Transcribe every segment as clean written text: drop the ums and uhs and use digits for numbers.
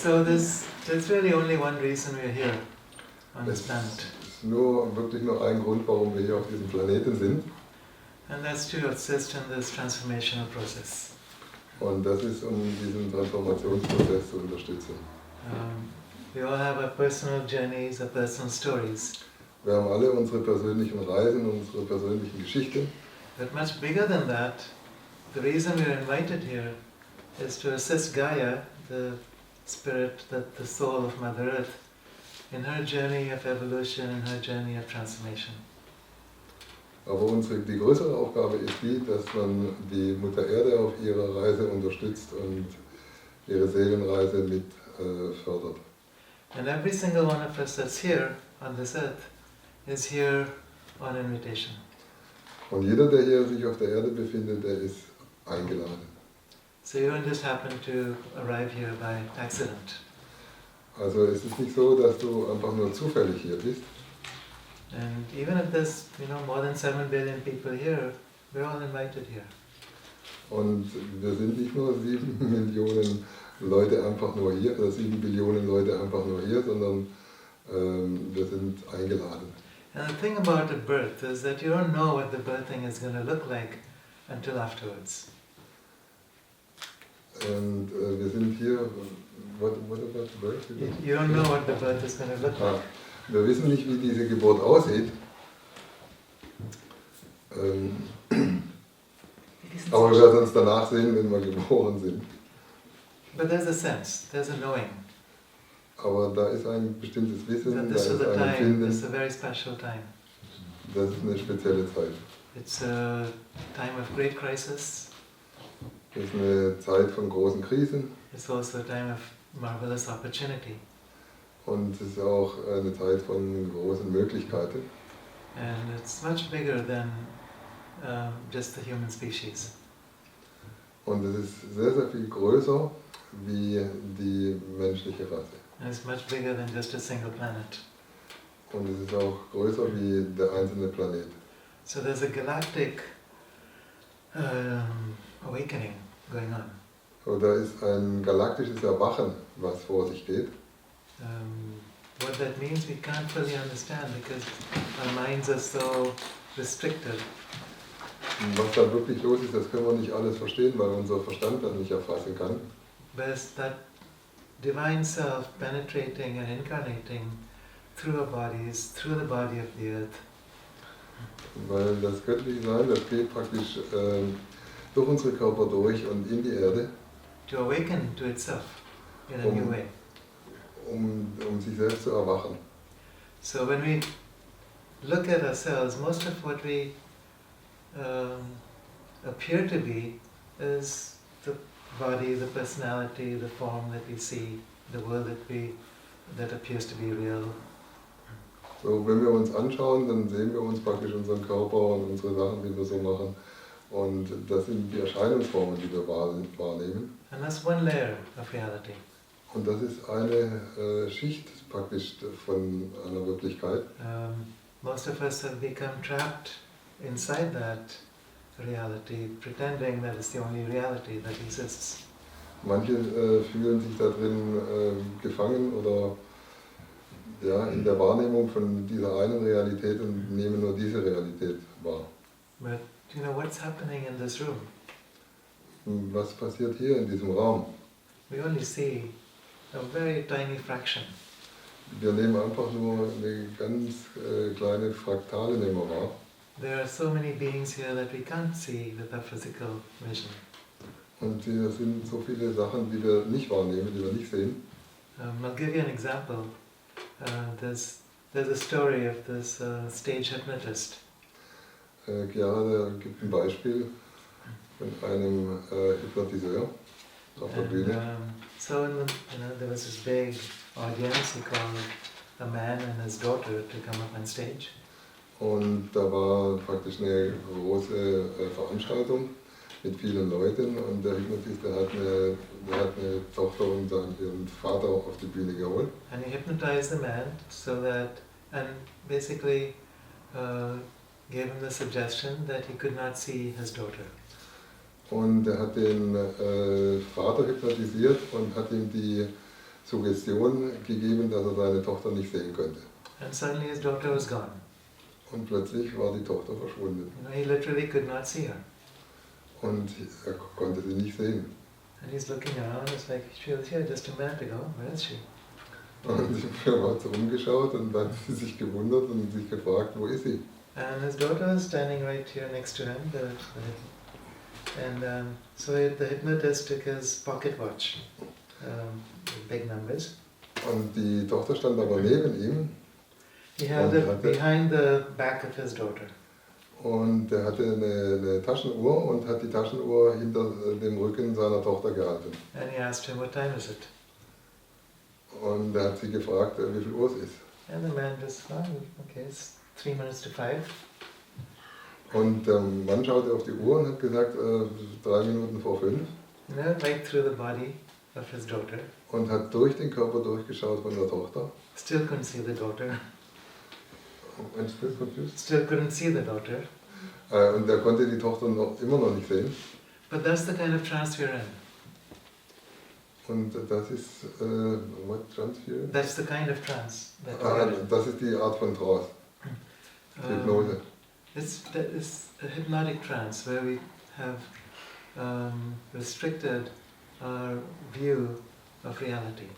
So there's really only one reason we're here on this planet. Es ist wirklich nur ein Grund, warum wir hier auf diesem Planeten sind. And that's to assist in this transformational process. Und das ist, diesen Transformationsprozess zu unterstützen. We all have our personal journeys, our personal stories. Wir haben alle unsere persönlichen Reisen, unsere persönlichen Geschichten. But much bigger than that, the reason we're invited here is to assist Gaia, the spirit, the soul of Mother Earth, in her journey of evolution, in her journey of transformation. Aber die größere Aufgabe ist die, dass man die Mutter Erde auf ihrer Reise unterstützt und ihre Seelenreise mit fördert. And every single one of us that's here on this earth is here on invitation. Und jeder, der hier sich auf der Erde befindet, der ist eingeladen. So you don't just happen to arrive here by accident. Also es ist nicht so, dass du einfach nur zufällig hier bist. And even if there's more than 7 billion people here, we're all invited here. Und wir sind nicht nur 7 Millionen Leute einfach nur hier, oder 7 Billionen Leute einfach nur hier, sondern wir sind eingeladen. And the thing about a birth is that you don't know what the birthing is going to look like until afterwards. Und wir sind hier, what about the birth? You don't know what the birth is going to look like. Wir wissen nicht, wie diese Geburt aussieht. Aber wir werden uns danach sehen, wenn wir geboren sind. But there's a sense, there's a knowing. Aber da ist ein bestimmtes Wissen, That da this ist is a ein time, Empfinden. this is a very special time. Das ist eine spezielle Zeit. It's a time of great crisis. Das ist eine Zeit von großen Krisen. It's also a time of marvelous opportunity. Und es ist auch eine Zeit von großen Möglichkeiten. And it's much bigger than just the human species. Und es ist sehr, sehr viel größer wie die menschliche Rasse. And it's much bigger than just a single planet. Und es ist auch größer wie der einzelne Planet. So there's a galactic awakening going on. So, da ist ein galaktisches Erwachen, was vor sich geht. What that means we can't fully understand because our minds are so restricted. Und was da wirklich los ist, das können wir nicht alles verstehen, weil unser Verstand das nicht erfassen kann. But it's that divine self penetrating and incarnating through our bodies, through the body of the earth. Weil das göttliche Sein, das geht praktisch durch unsere Körper durch und in die Erde. To awaken to itself in a new way. Um sich selbst zu erwachen. So when we look at ourselves, most of what we appear to be is the body, the personality, the form that we see, the world that appears to be real. So, wenn wir uns anschauen, dann sehen wir uns praktisch unseren Körper und unsere Sachen, die wir so machen. Und das sind die Erscheinungsformen, die wir wahrnehmen. And that's one layer of reality. Und das ist eine Schicht praktisch von einer Wirklichkeit. Most of us have become trapped inside that reality, pretending that it's the only reality that exists. Manche fühlen sich da drin gefangen oder ja, in der Wahrnehmung von dieser einen Realität und nehmen nur diese Realität wahr. But what's happening in this room? Was passiert hier in diesem Raum? We only see a very tiny fraction. Wir nehmen einfach nur eine ganz kleine Fraktale nehmen wir wahr. There are so many beings here that we can't see with our physical vision. Und hier sind so viele Sachen, die wir nicht wahrnehmen, die wir nicht sehen. I'll give you an example. There's a story of this stage hypnotist. Kiara gibt ein Beispiel von einem Hypnotiseur auf der Bühne. So there was this big audience. He called a man and his daughter to come up on stage. Und da war praktisch eine große Veranstaltung mit vielen Leuten und der Hypnotist, der hat eine Tochter und ihren Vater auf die Bühne geholt. And he hypnotized the man so that, and basically gave him the suggestion that he could not see his daughter. Und er hat den Vater hypnotisiert und hat ihm die Suggestion gegeben, dass er seine Tochter nicht sehen konnte. And suddenly his daughter was gone. Und plötzlich war die Tochter verschwunden. You know, he literally could not see her. Und er konnte sie nicht sehen. And he's looking around, it's like, she was here just a minute ago, where is she? Und er hat rumgeschaut und dann hat sie sich gewundert und sich gefragt, wo ist sie? And his daughter was standing right here next to him. So the hypnotist took his pocket watch, with big numbers. Und die Tochter stand aber neben ihm. He held it behind the back of his daughter. Und er hatte eine Taschenuhr und hat die Taschenuhr hinter dem Rücken seiner Tochter gehalten. And he asked him, what time is it? Und er hat sie gefragt, wie viel Uhr es ist. And the man just, oh, okay, it's 3 minutes to 5. Und der Mann schaute auf die Uhr und hat gesagt, 3 Minuten vor 5. You know, right through the body of his daughter. Und hat durch den Körper durchgeschaut von der Tochter. Still couldn't see the daughter. And still confused? Still couldn't see the daughter. Und er konnte die Tochter immer noch nicht sehen. But that's the kind of trance we're in. Und das ist, what, Transfer? That's the kind of trance that we're in. Das ist die Art von Trance, Hypnose. It's a hypnotic trance where we have restricted our view of reality.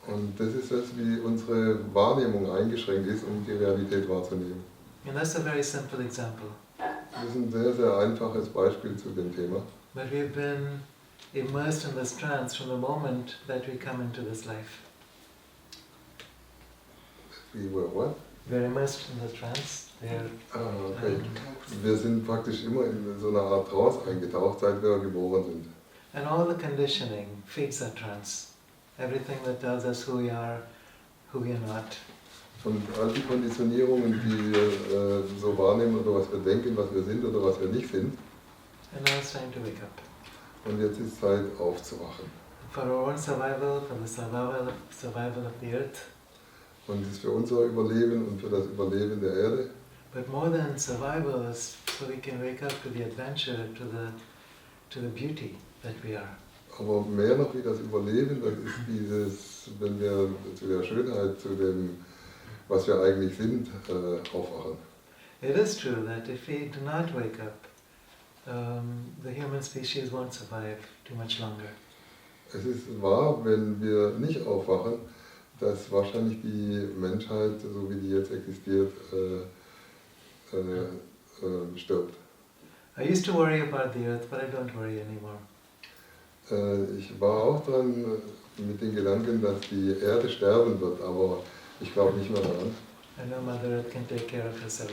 Und das ist es, wie unsere Wahrnehmung eingeschränkt ist, um die Realität wahrzunehmen. And that's a very simple example. Das ist ein sehr, sehr einfaches Beispiel zu dem Thema. But we've been immersed in this trance from the moment that we come into this life. We were what? We're immersed in the trance. Okay. Wir sind praktisch immer in so einer Art Trance eingetaucht, seit wir geboren sind. And all the conditioning feeds that trance. Everything that tells us who we are not. Und all die Konditionierungen, die wir so wahrnehmen oder was wir denken, was wir sind oder was wir nicht sind. And now it's time to wake up. Und jetzt ist Zeit aufzuwachen. For our own survival, for the survival of the earth. Und es ist für unser Überleben und für das Überleben der Erde. But more than survival is so we can wake up to the adventure, to the beauty that we are. Aber mehr noch wie das Überleben, das ist dieses, wenn wir zu der Schönheit, zu dem, was wir eigentlich sind, aufwachen. It is true that if we do not wake up, the human species won't survive too much longer. Es ist wahr, wenn wir nicht aufwachen, dass wahrscheinlich die Menschheit, so wie die jetzt existiert, stirbt. I used to worry about the earth, but I don't worry anymore. Ich war auch dran mit den Gedanken, dass die Erde sterben wird, aber ich glaube nicht mehr daran. I know Mother Earth can take care of herself.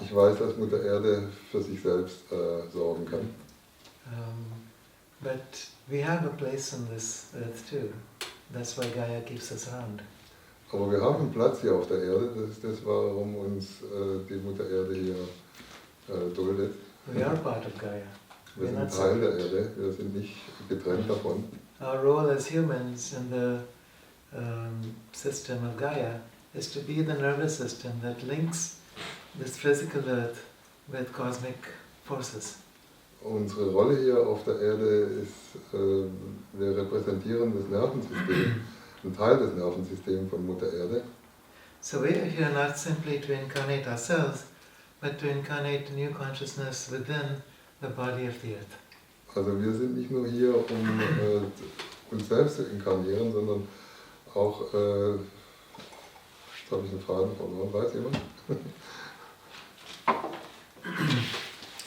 Ich weiß, dass Mutter Erde für sich selbst sorgen kann. But we have a place in this earth too. That's why Gaia keeps us around. Aber wir haben einen Platz hier auf der Erde, das ist das, warum uns die Mutter Erde hier duldet. We are part of Gaia. Wir sind Teil der Erde, wir sind nicht getrennt davon. Our role as humans in the system of Gaia is to be the nervous system that links this physical earth with cosmic forces. Unsere Rolle hier auf der Erde ist, wir repräsentieren das Nervensystem, ein Teil des Nervensystems von Mutter Erde. So we are here not simply to incarnate ourselves, but to incarnate new consciousness within the body of the earth. Also wir sind nicht nur hier, um uns selbst zu inkarnieren, sondern auch, jetzt habe ich einen Faden verloren, weiß jemand?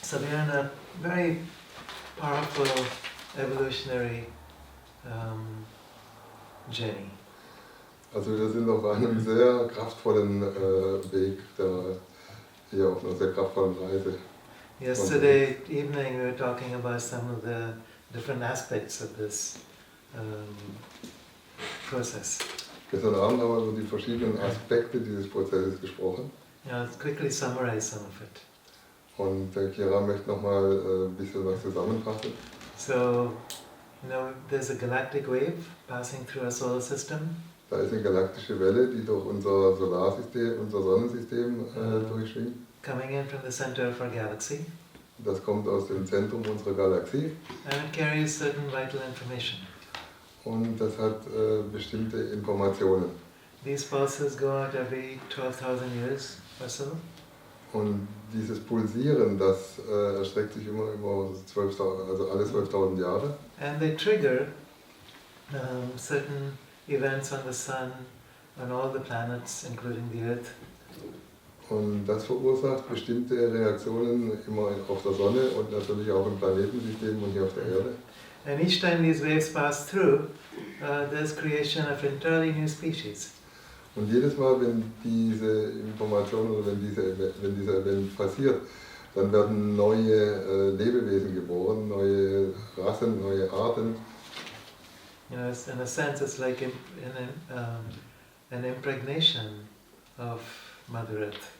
So we are in a very powerful evolutionary journey. Also wir sind auf einem sehr kraftvollen Weg, hier auf einer sehr kraftvollen Reise. Yesterday evening we were talking about some of the different aspects of this process. Gestern Abend haben wir über die verschiedenen Aspekte dieses Prozesses gesprochen. I'll quickly summarize some of it. Und Kiara möchte nochmal ein bisschen was zusammenfassen. So, there's a galactic wave passing through our solar system. Da ist eine galaktische Welle, die durch unser Solarsystem, unser Sonnensystem durchschwingt. Coming in from the center of our galaxy. Das kommt aus dem Zentrum unserer Galaxie. And it carries certain vital information. und das hat bestimmte Informationen. These pulses go out every 12,000 years or so. Und dieses Pulsieren, das erstreckt sich immer über 12.000, also alle 12.000 Jahre. And they trigger certain events on the sun, on all the planets, including the Earth. Und das verursacht bestimmte Reaktionen immer auf der Sonne und natürlich auch im Planetensystem und hier auf der Erde. And each time these waves pass through, there's creation of entirely new species. Und jedes Mal, wenn diese Information oder wenn dieser Event passiert, dann werden neue Lebewesen geboren, neue Rassen, neue Arten. You know, in a sense, it's like an impregnation of Mother Earth.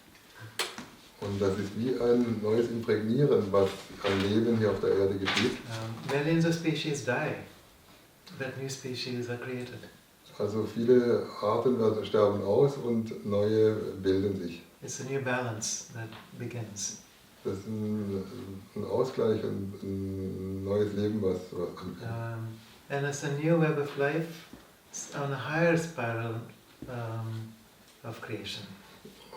Und das ist wie ein neues Imprägnieren, was an Leben hier auf der Erde geschieht. Millions of species die, but new species are created. Also viele Arten sterben aus und neue bilden sich. It's a new balance that begins. Das ist ein Ausgleich und ein neues Leben, was anfängt. And it's a new web of life on a higher spiral of creation.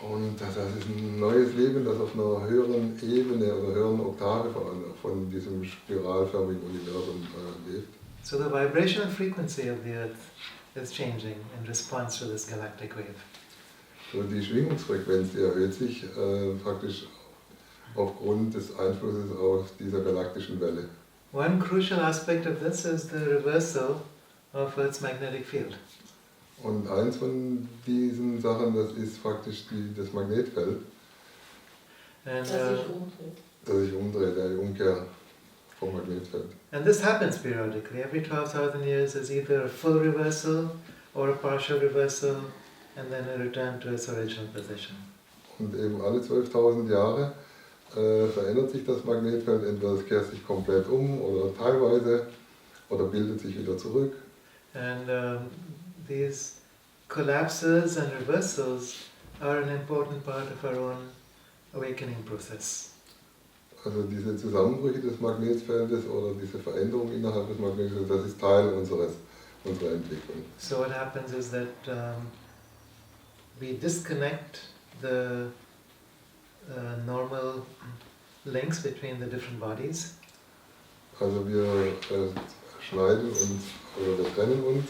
Und das ist ein neues Leben, das auf einer höheren Ebene oder höheren Oktave von diesem spiralförmigen Universum lebt. So the vibrational frequency of the Earth is changing in response to this galactic wave. So die Schwingungsfrequenz, die erhöht sich praktisch aufgrund des Einflusses auf dieser galaktischen Welle. One crucial aspect of this is the reversal of Earth's magnetic field. Und eins von diesen Sachen, das ist praktisch das Magnetfeld, And, das sich umdreht, die Umkehr vom Magnetfeld. and this happens periodically. Every 12,000 years is either a full reversal or a partial reversal, and then a return to its original position. Und eben alle 12.000 Jahre verändert sich das Magnetfeld, entweder es kehrt sich komplett um oder teilweise oder bildet sich wieder zurück. And these collapses and reversals are an important part of our own awakening process. Also diese Zusammenbrüche des Magnetfeldes oder diese Veränderung innerhalb des Magnetfeldes, das ist Teil unserer Entwicklung. So what happens is that we disconnect the normal links between the different bodies. Also wir schneiden uns oder wir trennen uns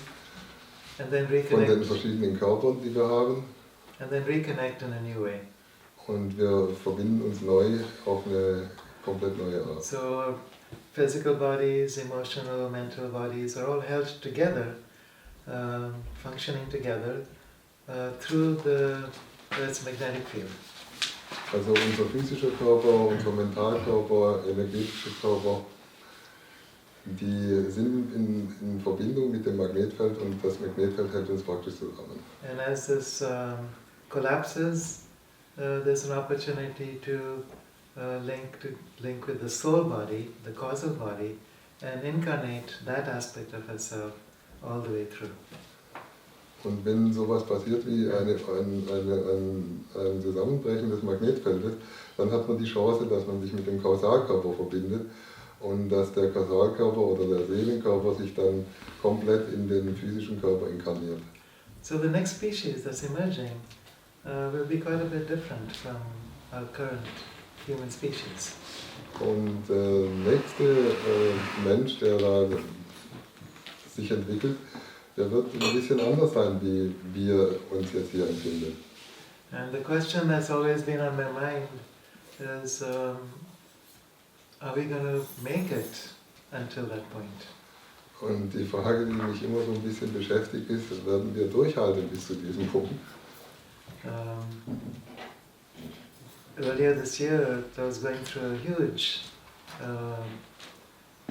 And then von den reconnect, verschiedenen Körpern, die wir haben, and then reconnect in a new way. und wir verbinden uns neu auf eine komplett neue Art. So physical bodies, emotional, mental bodies are all held together, functioning together through Earth's magnetic field. Also unser physischer Körper, unser Mentalkörper, energetischer Körper, die sind in Verbindung mit dem Magnetfeld und das Magnetfeld hält uns praktisch zusammen. And as this collapses, there's an opportunity to link with the soul body, the causal body, and incarnate that aspect of herself all the way through. Und wenn sowas passiert wie ein Zusammenbrechen des Magnetfeldes, dann hat man die Chance, dass man sich mit dem Kausalkörper verbindet und dass der Kausalkörper oder der Seelenkörper sich dann komplett in den physischen Körper inkarniert. So the next species that's emerging will be quite a bit different from our current human species. Und der nächste Mensch, der da sich entwickelt, der wird ein bisschen anders sein, wie wir uns jetzt hier empfinden. And the question that's always been on my mind is, are we going to make it until that point? Und die Frage, die mich immer so ein bisschen beschäftigt, ist, werden wir durchhalten bis zu diesem Punkt? Earlier this year, I was going through a huge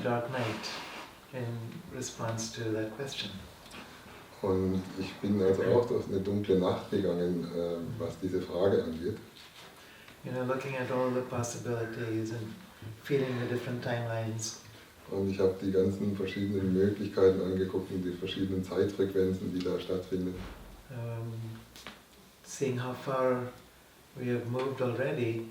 dark night in response to that question. Und ich bin also auch durch eine dunkle Nacht gegangen, was diese Frage angeht. You know, looking at all the possibilities and feeling the different timelines. Und ich habe die ganzen verschiedenen Möglichkeiten angeguckt und die verschiedenen Zeitfrequenzen, die da stattfinden. Seeing how far we have moved already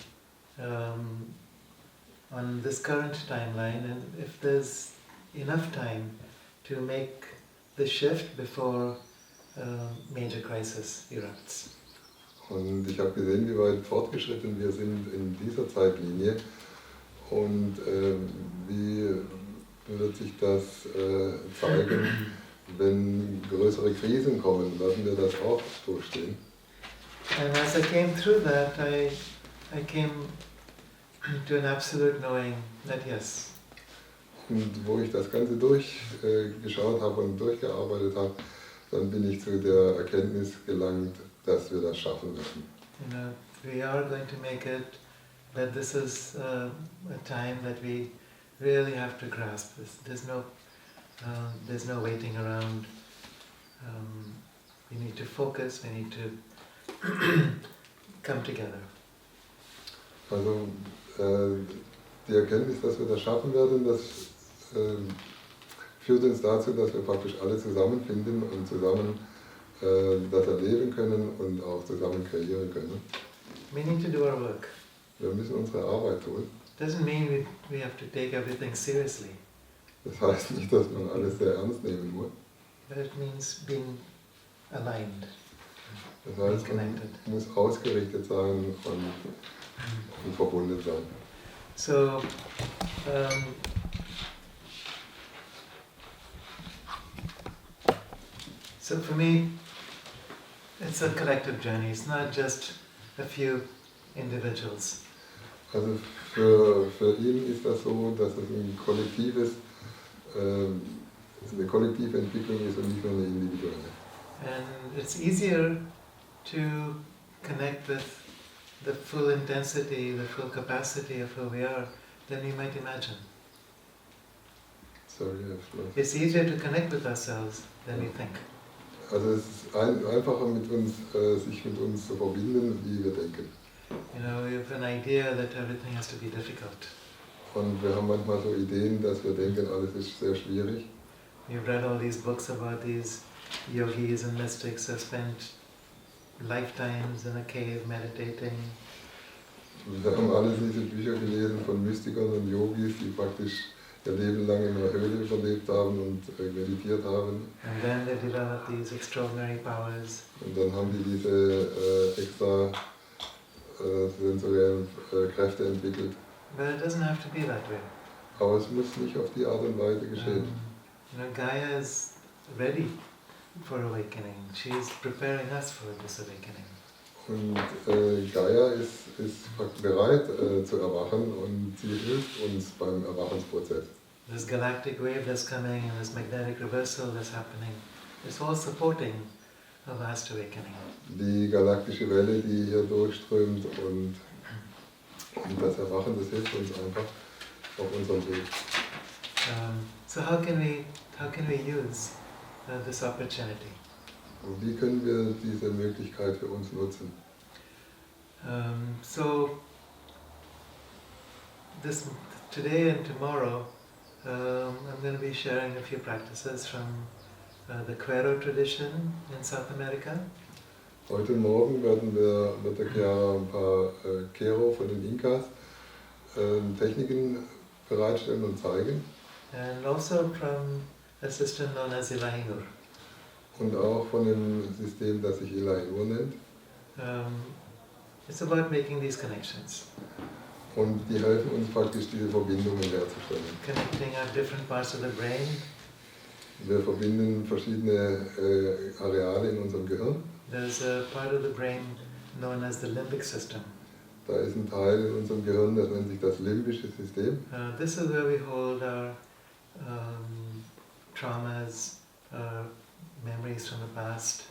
on this current timeline, and if there's enough time to make the shift before major crisis erupts. Und ich habe gesehen, wie weit fortgeschritten wir sind in dieser Zeitlinie und wie wird sich das zeigen, wenn größere Krisen kommen. Werden wir das auch durchstehen? And as I came through that, I came to an absolute knowing that yes, Und wo ich das Ganze durchgeschaut habe und durchgearbeitet habe, dann bin ich zu der Erkenntnis gelangt, dass wir das schaffen werden. you know, we are going to make it, but this is a time that we really have to grasp. There's no waiting around. We need to focus, we need to come together. Also die Erkenntnis, dass wir das schaffen werden, das führt uns dazu, dass wir praktisch alle zusammenfinden und zusammen das erleben können und auch zusammen kreieren können. We need to do our work. Wir müssen unsere Arbeit tun. Doesn't mean we have to take everything seriously, Das heißt nicht, dass man alles sehr ernst nehmen muss. but it means being aligned, Das being heißt, man connected. muss ausgerichtet sein und verbunden sein. So, so for me, it's a collective journey. It's not just a few individuals. Also für ihn ist das so, dass es eine kollektive Entwicklung ist und nicht nur eine individuelle. And it's easier to connect with the full intensity, the full capacity of who we are than we might imagine. Sorry, I've lost. It's easier to connect with ourselves than we think. Also es ist einfacher sich mit uns zu verbinden, wie wir denken. You know, we have an idea that everything has to be difficult. Und wir haben manchmal so Ideen, dass wir denken, alles ist sehr schwierig. You've read all these books about these yogis and mystics who have spent lifetimes in a cave meditating. Wir haben alle diese Bücher gelesen von Mystikern und Yogis, die praktisch ihr Leben lang in einer Höhle überlebt haben und meditiert haben. And then they developed these extraordinary powers. Und dann haben die diese extra sensoриellen Kräfte entwickelt. But it doesn't have to be that way. Aber es muss nicht auf die Art und Weise geschehen. You know, Gaia is ready for awakening. She's preparing us for this awakening. Und Gaia ist bereit zu erwachen und sie hilft uns beim Erwachungsprozess. This galactic wave that's coming and this magnetic reversal that's happening, it's all supporting a vast awakening. Die galaktische Welle, die hier durchströmt und das Erwachen, das hilft uns einfach auf unserem Weg. So how can we use this opportunity? Und wie können wir diese Möglichkeit für uns nutzen? So today and tomorrow, I'm going to be sharing a few practices from the Quero tradition in South America. Heute Morgen wird der Kiara ein paar Quero von den Inkas Techniken bereitstellen und zeigen. And also from a system known as ilahinoor. Und auch von dem System, das sich ilahinoor nennt. It's about making these connections. Und die helfen uns praktisch, diese Verbindungen herzustellen. Connecting our different parts of the brain. Wir verbinden verschiedene Areale in unserem Gehirn. There's a part of the brain known as the limbic system. Da ist ein Teil in unserem Gehirn, das nennt sich das limbische System. This is where we hold our traumas, memories from the past.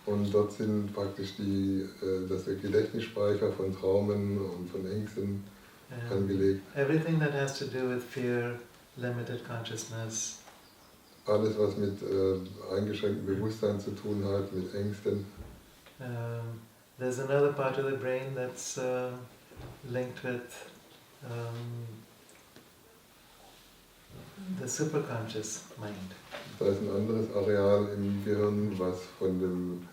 Und dort sind praktisch das Gedächtnisspeicher von Traumen und von Ängsten angelegt. Everything that has to do with fear, limited consciousness. Alles, was mit eingeschränktem Bewusstsein zu tun hat, mit Ängsten. There's another part of the brain that's linked with the superconscious mind. Da ist ein anderes Areal im Gehirn, was von dem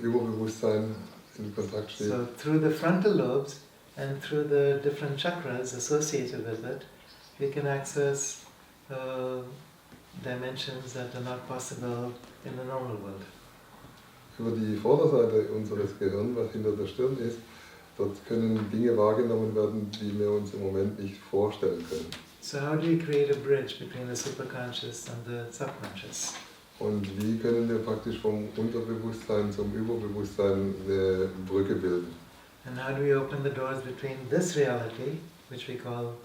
Überbewusstsein in Kontakt steht. So through the frontal lobes and through the different chakras associated with it, we can access dimensions that are not possible in the normal world. Über die Vorderseite unseres Gehirns, was hinter der Stirn ist, dort können Dinge wahrgenommen werden, die wir uns im Moment nicht vorstellen können. So how do we create a bridge between the superconscious and the subconscious? Und wie können wir praktisch vom Unterbewusstsein zum Überbewusstsein eine Brücke bilden? And how do we open the doors between this reality, which we call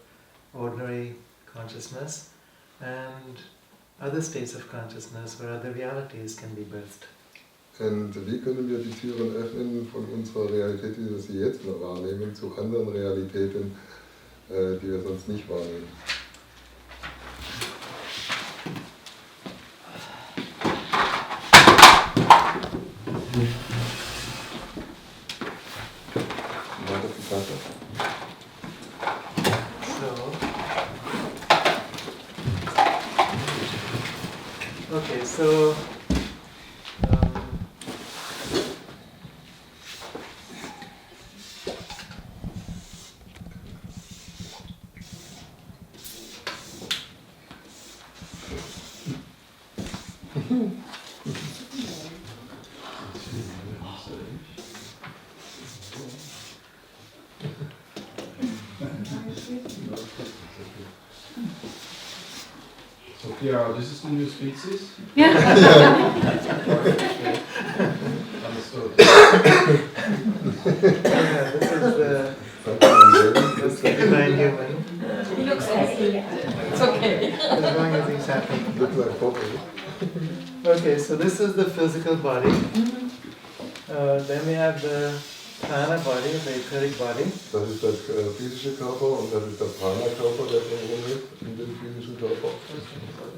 ordinary consciousness, and other states of consciousness where other realities can be birthed? Und wie können wir die Türen öffnen von unserer Realität, wie wir sie jetzt noch wahrnehmen, zu anderen Realitäten, die wir sonst nicht wahrnehmen? Okay, so So Kiara, this is the new species? Yeah. Understood. yeah, this is the divine human. He looks happy. It's okay. As long as he's happy. Looks like coffee. Okay, so this is the physical body. Then we have the prana body, the etheric body. Das ist der physische Körper und das ist der Prana-Körper, der drumherum ist, in dem physischen Körper.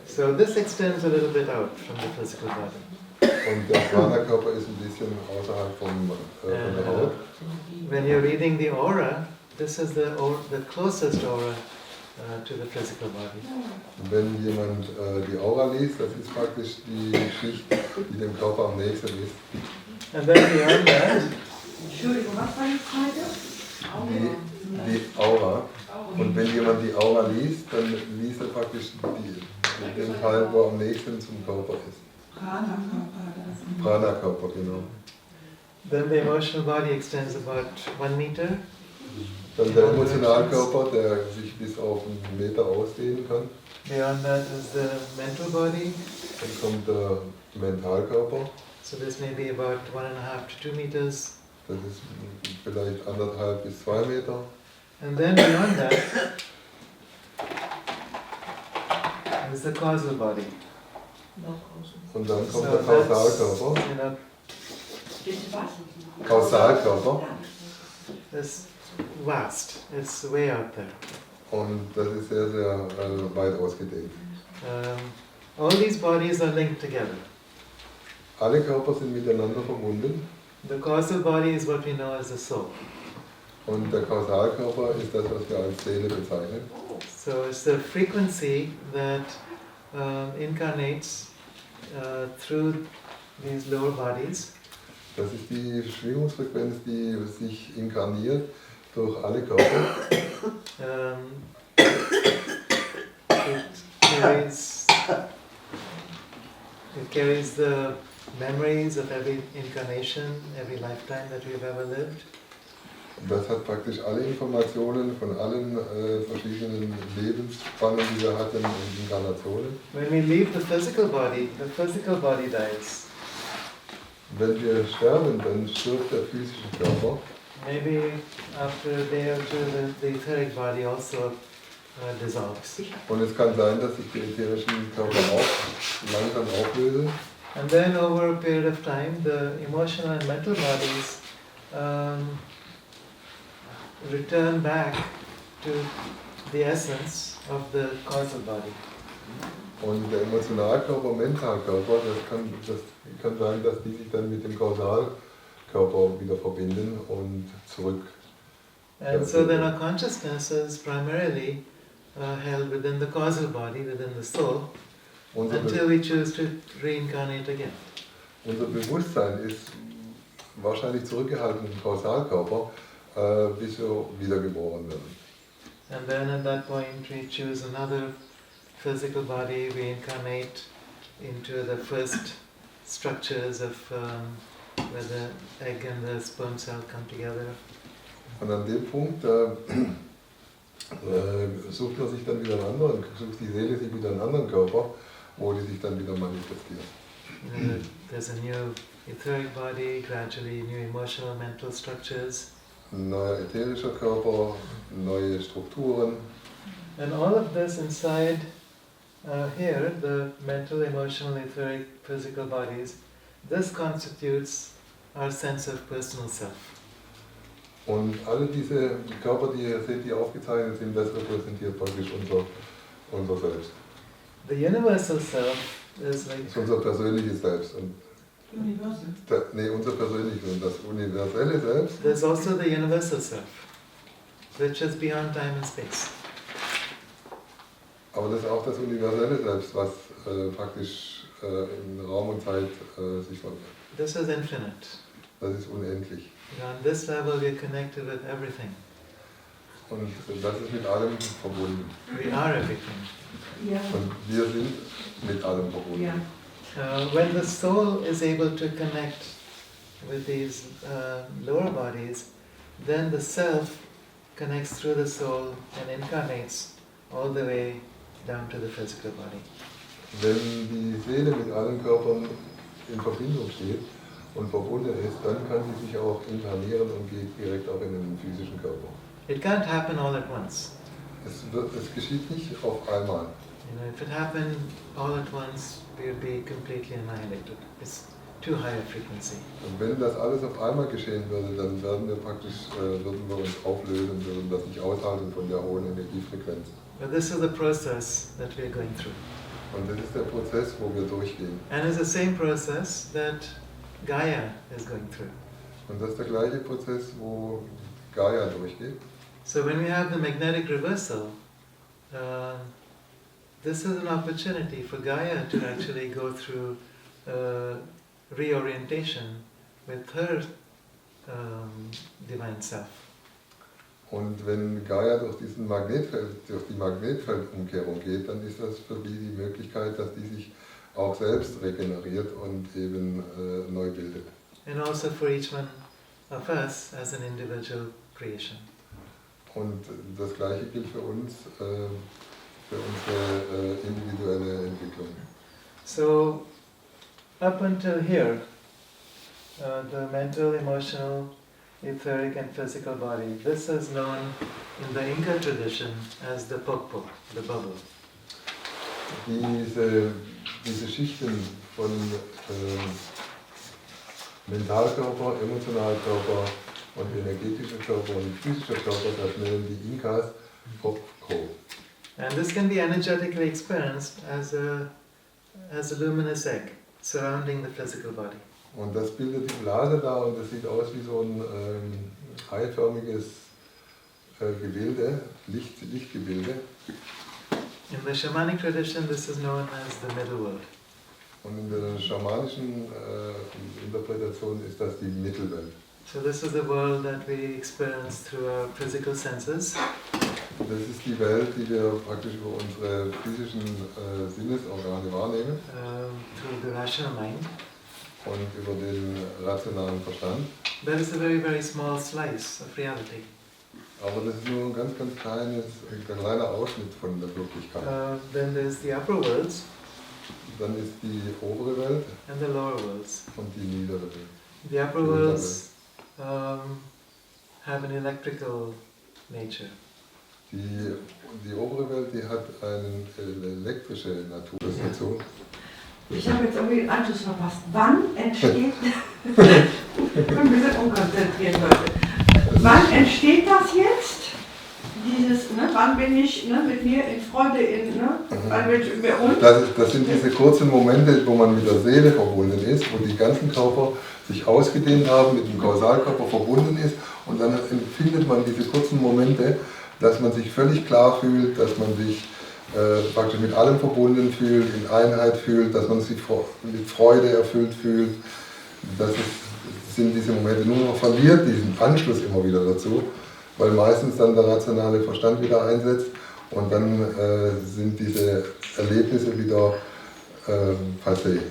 So this extends a little bit out from the physical body. Und der Prana-Körper ist ein bisschen außerhalb von der Haut. When you're reading the aura, this is the closest aura to the physical body. Wenn jemand die Aura liest, das ist praktisch die Schicht, die dem Körper am nächsten ist. And then beyond that, Entschuldigung, was war die Frage? Die Aura. Und wenn jemand die Aura liest, dann liest er praktisch den Teil, wo am nächsten zum Körper ist. Prana-Körper, genau. then the emotional body extends about 1 meter. Dann der Emotionalkörper, der sich bis auf 1 Meter ausdehnen kann. Beyond that is the mental body. Dann kommt der Mentalkörper. So this may be about 1.5 to 2 meters. Das ist vielleicht 1,5 bis 2 Meter. And then beyond that is the causal body. Und dann kommt So der Kausalkörper. that's, you know, Kausalkörper. it's vast. It's way out there. Und das ist sehr, sehr weit ausgedehnt. All these bodies are linked together. Alle Körper sind miteinander verbunden. The causal body is what we know as the soul. Und der Kausalkörper ist das, was wir als Seele bezeichnen. So it's the frequency that incarnates through these lower bodies. Das ist die Schwingungsfrequenz, die sich inkarniert durch alle Körper. It carries the memories of every incarnation, every lifetime that we've ever lived. Das hat praktisch alle Informationen von allen verschiedenen Lebensspannen, die wir hatten und Inkarnationen. When we leave the physical body dies. Wenn wir sterben, dann stirbt der physische Körper. Maybe after a day or two, the etheric body also dissolves. Und es kann sein, dass sich die ätherischen Körper auch langsam auflösen. And then over a period of time, the emotional and mental bodies return back to the essence of the causal body. Und der Emotionalkörper, Mentalkörper, das kann sein, dass die sich dann mit dem Kausalkörper wieder verbinden und zurück. And so then our consciousness is primarily held within the causal body, within the soul, until we choose to reincarnate again. Unser Bewusstsein ist wahrscheinlich zurückgehalten im Kausalkörper, bis wir wiedergeboren werden. And then at that point we choose another physical body, reincarnate into the first structures of where the egg and the sperm cell come together. Und an dem Punkt sucht man sich dann wieder einen anderen, sucht die Seele sich wieder einen anderen Körper, wo die sich dann wieder manifestiert. There's a new etheric body, gradually new emotional, mental structures. Ein neuer ätherischer Körper, neue Strukturen. And all of this inside here, the mental, emotional, etheric, physical bodies, this constitutes our sense of personal self. Und alle diese Körper, die ihr seht, die aufgezeichnet sind, das repräsentiert praktisch unser Selbst. The universal self is like... Das ist unser persönliches Selbst. Und Universal. unser persönliches und das universelle Selbst. There's also the universal self, which is beyond time and space. Aber das ist auch das universelle Selbst, was praktisch in Raum und Zeit sich verwandelt. This is infinite. Das ist unendlich. On this level we are connected with everything. Und das ist mit allem verbunden. We are everything. Ja. Und wir sind mit allem verbunden. Ja. When the soul is able to connect with these lower bodies, then the self connects through the soul and incarnates all the way down to the physical body. Wenn die Seele mit allen Körpern in Verbindung steht und verbunden ist, dann kann sie sich auch inkarnieren und geht direkt auch in den physischen Körper. It can't happen all at once. Es geschieht nicht auf einmal. You know, if it happened all at once, we would be completely annihilated. It's too high a frequency. Und wenn das alles auf einmal geschehen würde, dann würden wir uns auflösen, würden das nicht aushalten von der hohen Energiefrequenz. But this is the process that we are going through. Und das ist der Prozess, wo wir durchgehen. And it's the same process that Gaia is going through. Und das ist der gleiche Prozess, wo Gaia durchgeht. So when we have the magnetic reversal, this is an opportunity for Gaia to actually go through reorientation with her divine self. Und wenn Gaia durch die Magnetfeldumkehrung geht, dann ist das für die Möglichkeit, dass die sich auch selbst regeneriert und eben neu bildet. And also for each one of us as an individual creation. Und das Gleiche gilt für uns, für unsere individuelle Entwicklung. So up until here, the mental, emotional, etheric and physical body, this is known in the Inca tradition as the popo, the bubble. Diese Schichten von Mentalkörper, Emotionalkörper und energetischer Körper und physischer Körper, das nennen die Inkas Popko. And this can be energetically experienced as a luminous egg surrounding the physical body. Und das bildet die Blase da und das sieht aus wie so ein eiförmiges Gebilde, Lichtgebilde. In the shamanic tradition, this is known as the middle world. Und in der schamanischen Interpretation ist das die Mittelwelt. So this is the world that we experience through our physical senses. Das ist die Welt, die wir praktisch über unsere physischen Sinnesorgane wahrnehmen. Through the rational mind. Und über den rationalen Verstand. That is a very, very small slice of reality. Aber das ist nur ein ganz kleiner Ausschnitt von der Wirklichkeit. Then there's the upper worlds. Dann ist die obere Welt and the lower worlds. und die niedere Welt. The upper worlds have an electrical nature. Die obere Welt, die hat eine elektrische Natur dazu. Ich habe jetzt irgendwie den Anschluss verpasst. Wann entsteht... Ich bin ein bisschen unkonzentriert heute. Wann entsteht das jetzt? Dieses, ne, wann bin ich mit mir in Freude, wann bin ich mir und? Das sind diese kurzen Momente, wo man mit der Seele verbunden ist, wo die ganzen Körper sich ausgedehnt haben, mit dem Kausalkörper verbunden ist und dann empfindet man diese kurzen Momente, dass man sich völlig klar fühlt, dass man sich praktisch mit allem verbunden fühlt, in Einheit fühlt, dass man sich mit Freude erfüllt fühlt. Sind diese Momente. Nur man verliert diesen Anschluss immer wieder dazu, weil meistens dann der rationale Verstand wieder einsetzt und dann sind diese Erlebnisse wieder passé.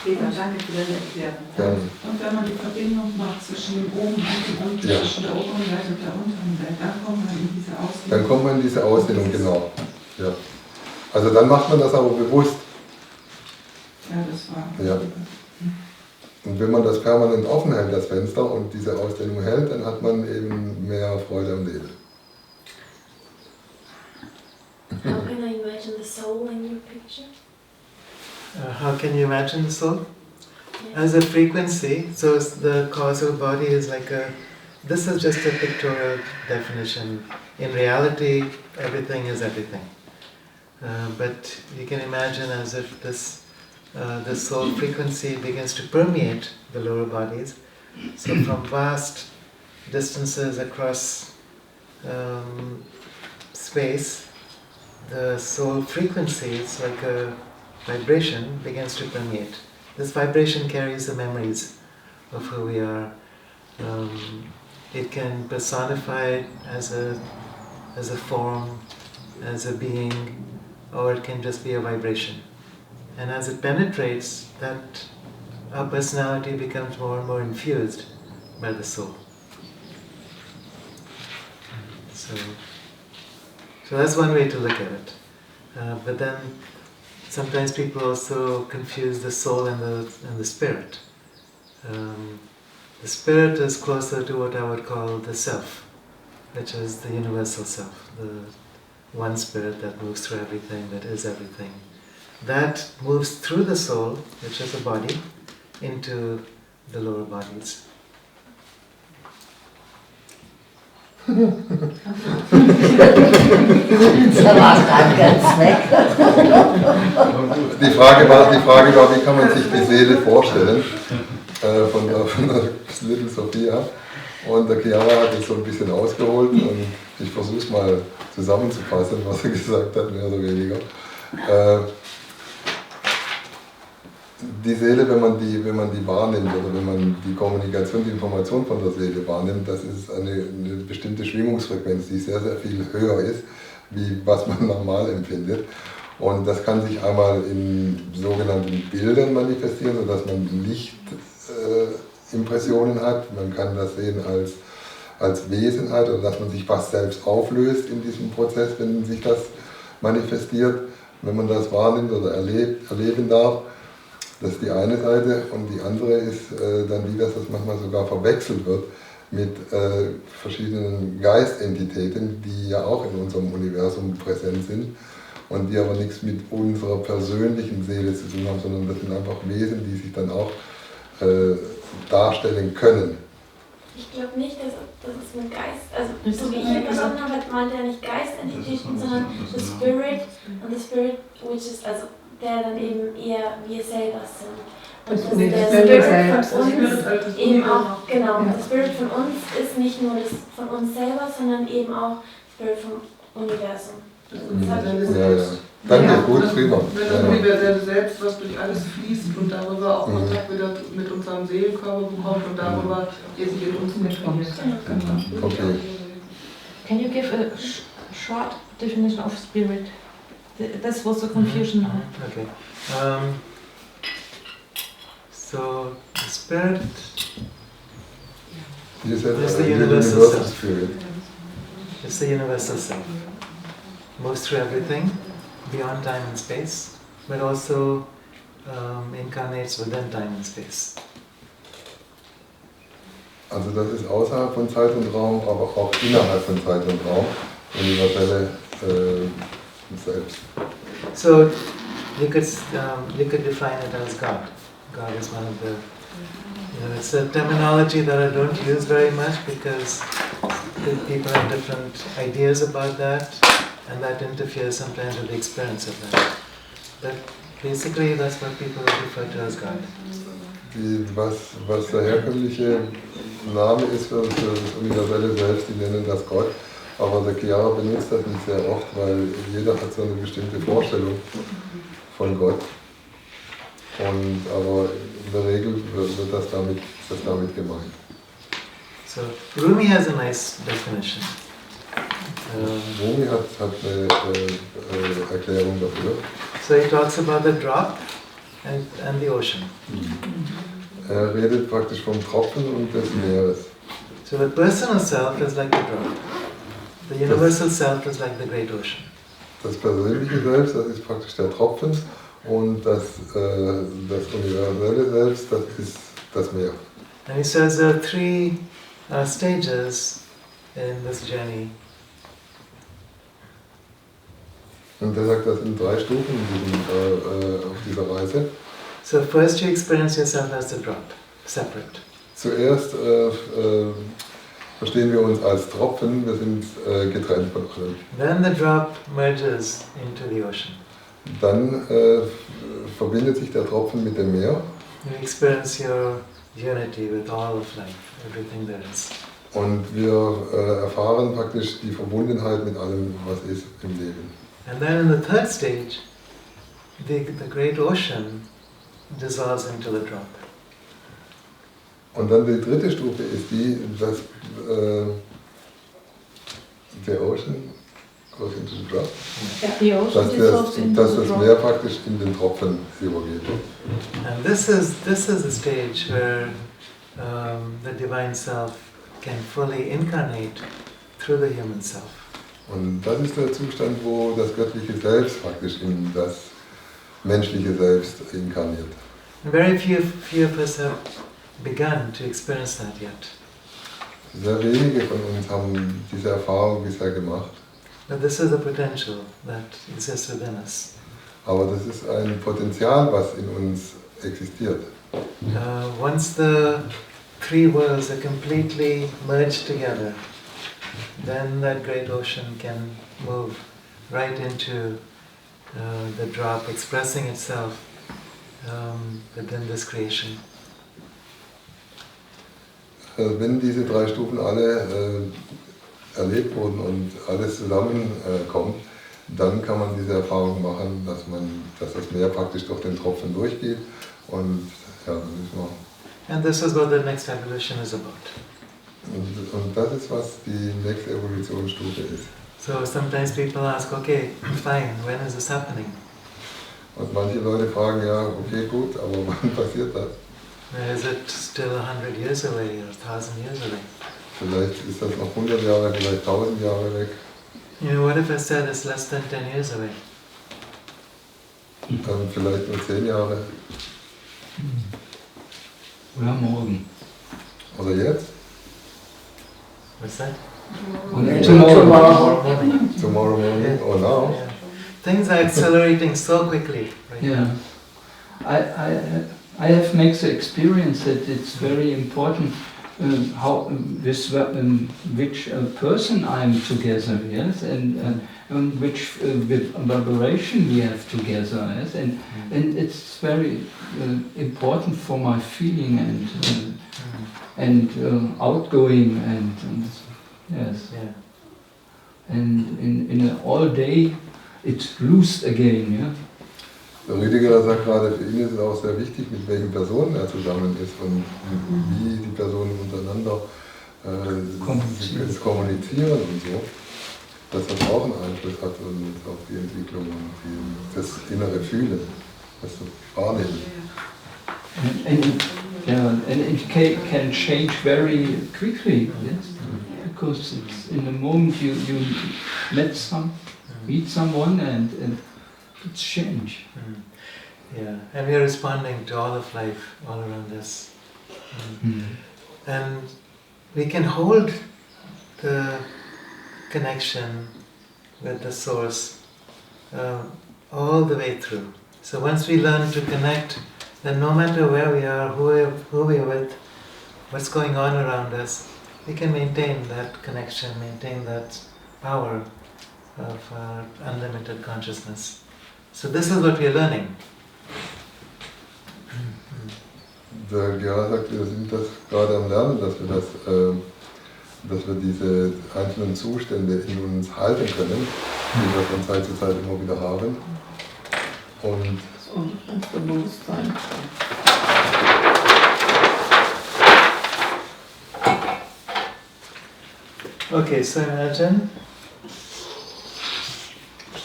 Peter, danke für deine Erklärung. Gerne. Und wenn man die Verbindung macht zwischen dem oberen und Ja. zwischen der oberen Welt und der unteren Welt, dann kommt man in diese Ausdehnung. Dann kommt man in diese Ausdehnung, genau. Ja. Also dann macht man das aber bewusst. Ja, das war. Ja. Und wenn man das permanent offen hält, das Fenster, und diese Ausdehnung hält, dann hat man eben mehr Freude am Leben. How can I imagine the soul in your picture? How can you imagine the soul? Yeah. As a frequency, so the causal body is like a, this is just a pictorial definition. In reality, everything is everything. But you can imagine as if this soul frequency begins to permeate the lower bodies. So from vast distances across space, the soul frequency is like a vibration begins to permeate. This vibration carries the memories of who we are. It can personify as a form, as a being, or it can just be a vibration. And as it penetrates, that our personality becomes more and more infused by the soul. So that's one way to look at it. But then sometimes people also confuse the soul and the spirit. The spirit is closer to what I would call the self, which is the universal self, the one spirit that moves through everything, that is everything. That moves through the soul, which is a body, into the lower bodies. Die Frage war, wie kann man sich die Seele vorstellen, von der Little Sophia. Und der Kiara hat jetzt so ein bisschen ausgeholt und ich versuche es mal zusammenzufassen, was er gesagt hat, mehr oder weniger. Die Seele, wenn man die wahrnimmt oder wenn man die Kommunikation, die Information von der Seele wahrnimmt, das ist eine bestimmte Schwingungsfrequenz, die sehr, sehr viel höher ist, wie was man normal empfindet. Und das kann sich einmal in sogenannten Bildern manifestieren, sodass man Lichtimpressionen hat. Man kann das sehen als Wesenheit oder dass man sich fast selbst auflöst in diesem Prozess, wenn sich das manifestiert, wenn man das wahrnimmt oder erleben darf. Das ist die eine Seite, und die andere ist dann wieder, dass das manchmal sogar verwechselt wird mit verschiedenen Geistentitäten, die ja auch in unserem Universum präsent sind und die aber nichts mit unserer persönlichen Seele zu tun haben, sondern das sind einfach Wesen, die sich dann auch darstellen können. Ich glaube nicht, dass es mit Geist, also so wie ich ihn verstanden habe, meint er nicht Geistentitäten, sondern the Spirit, und the Spirit, which is, also der dann eben eher wir selber sind. Und dass der Spirit von uns eben auch, genau, der Spirit von uns ist nicht nur das von uns selber, sondern eben auch Spirit vom Universum. Ja. Danke, gut, prima. Wenn das universelle Selbst, was durch alles fließt und darüber auch Kontakt wieder mit unserem Seelenkörper bekommt und darüber der sich in uns mitkommt. Okay. Can you give a short definition of spirit? This was the confusion now. Okay. So the spirit You said is the the universal universal self. spirit. It's the universal self. Moves through everything, beyond time and space, but also incarnates within time and space. Also das ist außerhalb von Zeit und Raum, aber auch innerhalb von Zeit und Raum, universelle Selbst. So you could define it as God. God is one of the, it's a terminology that I don't use very much because people have different ideas about that, and that interferes sometimes with the experience of that. But basically that's what people refer to as God. Was der herkömmliche Name ist für das universelle Selbst, die nennen das Gott. Aber der Kiara benutzt das nicht sehr oft, weil jeder hat so eine bestimmte Vorstellung von Gott. Aber in der Regel wird das damit gemeint. So Rumi has a nice definition. Romy hat eine Erklärung dafür. So he talks about the drop and the ocean. Redet praktisch vom Tropfen und des Meeres. So the personal self is like the drop. The universal self is like the great ocean. Das persönliche Selbst, das ist praktisch der Tropfen und das universelle Selbst, das ist das Meer. And he says there are three stages in this journey. Und er sagt, das sind 3 Stufen auf dieser Reise. So first you experience yourself as the drop, separate. Zuerst verstehen wir uns als Tropfen, wir sind getrennt von allem. Then the drop merges into the ocean. Dann verbindet sich der Tropfen mit dem Meer. You experience your unity with all of life, everything there is. Und wir erfahren praktisch die Verbundenheit mit allem, was ist im Leben. And then in the third stage, the great ocean dissolves into the drop. Und dann die 3. Stufe ist die, dass der Ocean goes into the drop. The ocean dissolves into Dass the das drop. Meer praktisch in den Tropfen übergeht. And this is the stage where the divine self can fully incarnate through the human self. Und das ist der Zustand, wo das göttliche Selbst praktisch in das menschliche Selbst inkarniert. And very few of us have begun to experience that yet. Sehr wenige von uns haben diese Erfahrung bisher gemacht. But this is the potential that exists within us. Aber das ist ein Potenzial, was in uns existiert. Once the 3 worlds are completely merged together, then that great ocean can move right into the drop, expressing itself within this creation. Wenn diese 3 Stufen alle erlebt wurden und alles zusammenkommt, dann kann man diese Erfahrung machen, dass das Meer praktisch durch den Tropfen durchgeht. Und ja, das ist mal. And this is what the next evolution is about. Und das ist, was die nächste Evolutionsstufe ist. So sometimes people ask, okay, fine, when is this happening? Und manche Leute fragen, ja, okay, gut, aber wann passiert das? Is it still 100 years away or 1,000 years away? Vielleicht ist das noch 100 Jahre, vielleicht 1000 Jahre weg. You know, what if I said it's less than 10 years away? Dann vielleicht nur 10 Jahre. Oder morgen. Oder jetzt? What's that? Tomorrow. Tomorrow morning or now. Yeah. Things are accelerating so quickly. Right? Yeah. I have made the experience that it's very important how with which person I'm together, yes, and which vibration we have together, yes, and it's very important for my feeling and outgoing and yes, Yeah. and in all day it's loose again, yeah. Der Rüdiger sagt gerade, für ihn ist es auch sehr wichtig, mit welchen Personen er zusammen ist und wie die Personen untereinander kommunizieren und so. Dass das auch einen Einfluss hat und auf die Entwicklung und das innere Fühlen, das Wahrnehmen. And it can change very quickly, yes, because it's in the moment you meet someone and it's change. Yeah, and we are responding to all of life all around us. And we can hold the connection with the source all the way through. So once we learn to connect, then no matter where we are, who we are with, what's going on around us, we can maintain that connection, maintain that power of unlimited consciousness. So this is what we are learning. Der Kiara sagt, wir sind das gerade am Lernen, dass wir diese einzelnen Zustände in uns halten können, die wir von Zeit zu Zeit immer wieder haben. Und Das Bewusstsein. Okay, so imagine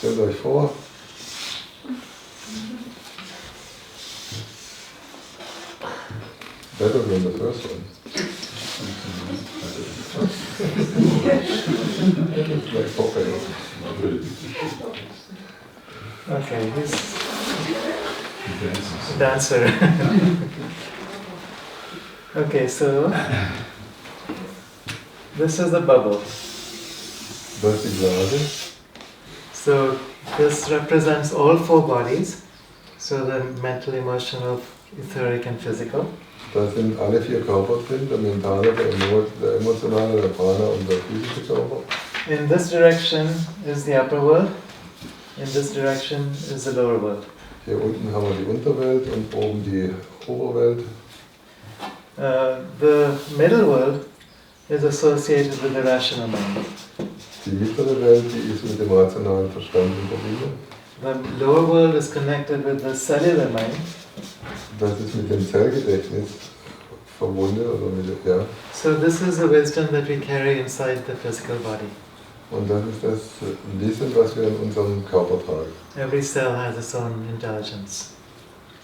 stellt euch vor, better than the first one. Like Popeye. Okay, he's dancer. Okay, so this is the bubble. Das ist die Blase. So this represents all 4 bodies. So the mental, emotional, etheric and physical. Da sind alle 4 Körper drin, der mentale, der emotionale, der Prana und der physische Körper. In this direction is the upper world. In this direction is the lower world. Hier unten haben wir die Unterwelt und oben die Oberwelt. The middle world is associated with the rational mind. Die mittlere Welt, die ist mit dem rationalen Verstand in Verbindung. The lower world is connected with the cellular mind. Das ist mit dem Zellgedächtnis verbunden, oder mit, ja. So this is the wisdom that we carry inside the physical body. Und das ist das Wissen, was wir in unserem Körper tragen. Every cell has its own intelligence.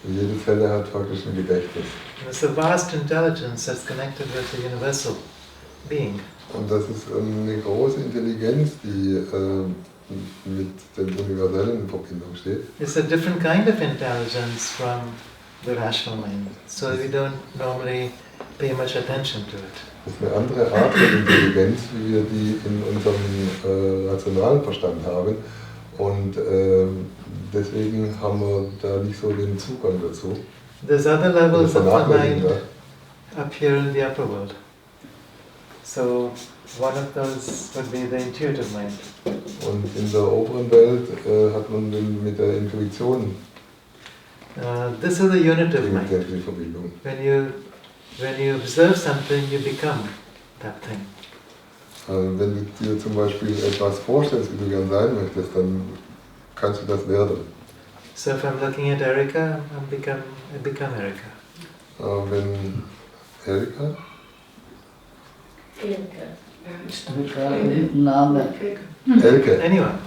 Jede Zelle hat praktisch ein Gedächtnis. And it's a vast intelligence that's connected with the universal being. Und das ist eine große Intelligenz, die mit dem Universellen in Verbindung steht. It's a different kind of intelligence from the rational mind. So we don't normally pay much attention to it. Das ist eine andere Art von Intelligenz, wie wir die in unserem rationalen Verstand haben. Und deswegen haben wir da nicht so den Zugang dazu. There's other levels Wir of the vernachlässigen mind das. up here in the upper world. So one of those would be the intuitive mind. Und in der oberen Welt hat man mit der Intuition This is the unitive mind. die Verbindung. When you observe something, you become that thing. Wenn du dir zum Beispiel etwas vorstellst, wie du gern sein möchtest, dann kannst du das werden. So if I'm looking at Erica, I become Erica. Wenn Erika? Name. Elke. Anyone.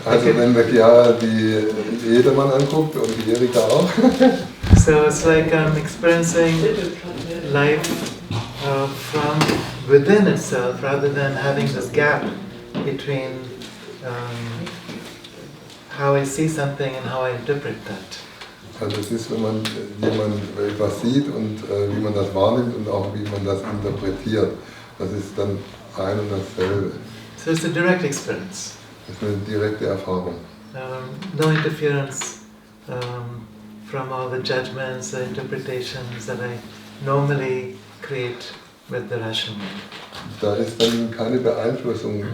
Also wenn der Kiara die Jedermann anguckt und die Erika auch. So it's like I'm experiencing life from within itself rather than having this gap between how I see something and how I interpret that. Also es ist, wenn man jemand etwas sieht und wie man das wahrnimmt und auch wie man das interpretiert. Das ist dann ein und dasselbe. So it's a direct experience. Das ist eine direkte Erfahrung. No interference from all the judgments, the interpretations that I normally create with the rational mind. Da ist dann keine Beeinflussung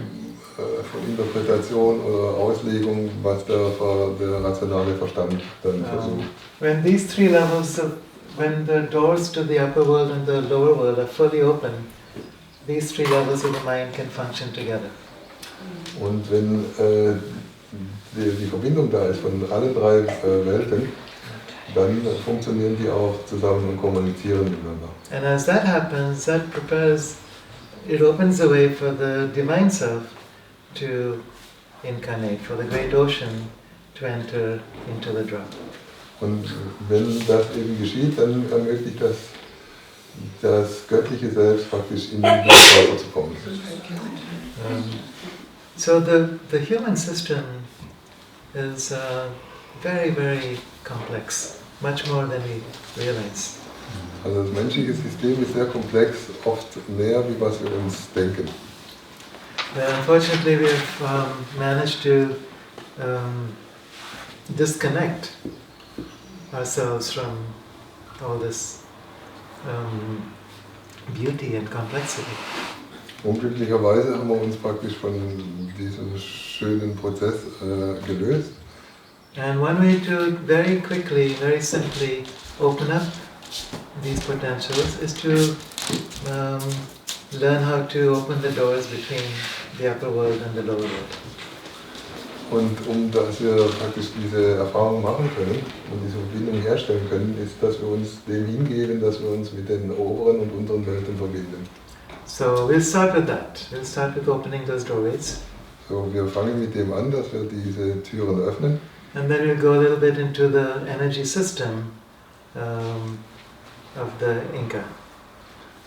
von Interpretation oder Auslegung, was der rationale Verstand dann versucht. When these 3 levels when the doors to the upper world and the lower world are fully open, these 3 levels of the mind can function together. Und wenn die Verbindung da ist von allen 3 Welten, dann funktionieren die auch zusammen und kommunizieren miteinander. And as that happens, it opens the way for the divine self to incarnate, for the great ocean to enter into the drop. Und wenn das eben geschieht, dann ermöglicht das göttliche Selbst praktisch in den Körper zu kommen. So the human system is very, very complex, much more than we realize. Also das menschliche System ist sehr komplex, oft mehr, wie was wir uns denken. But unfortunately, we have managed to disconnect ourselves from all this beauty and complexity. Unglücklicherweise haben wir uns praktisch von diesem schönen Prozess gelöst. And one way to very quickly, very simply open up these potentials is to learn how to open the doors between the upper world and the lower world. Und dass wir praktisch diese Erfahrung machen können und diese Verbindung herstellen können, ist, dass wir uns dem hingeben, dass wir uns mit den oberen und unteren Welten verbinden. So we'll start with that. We'll start with opening those doorways. So, wir fangen mit dem an, dass wir diese Türen öffnen. And then we'll go a little bit into the energy system of the Inca.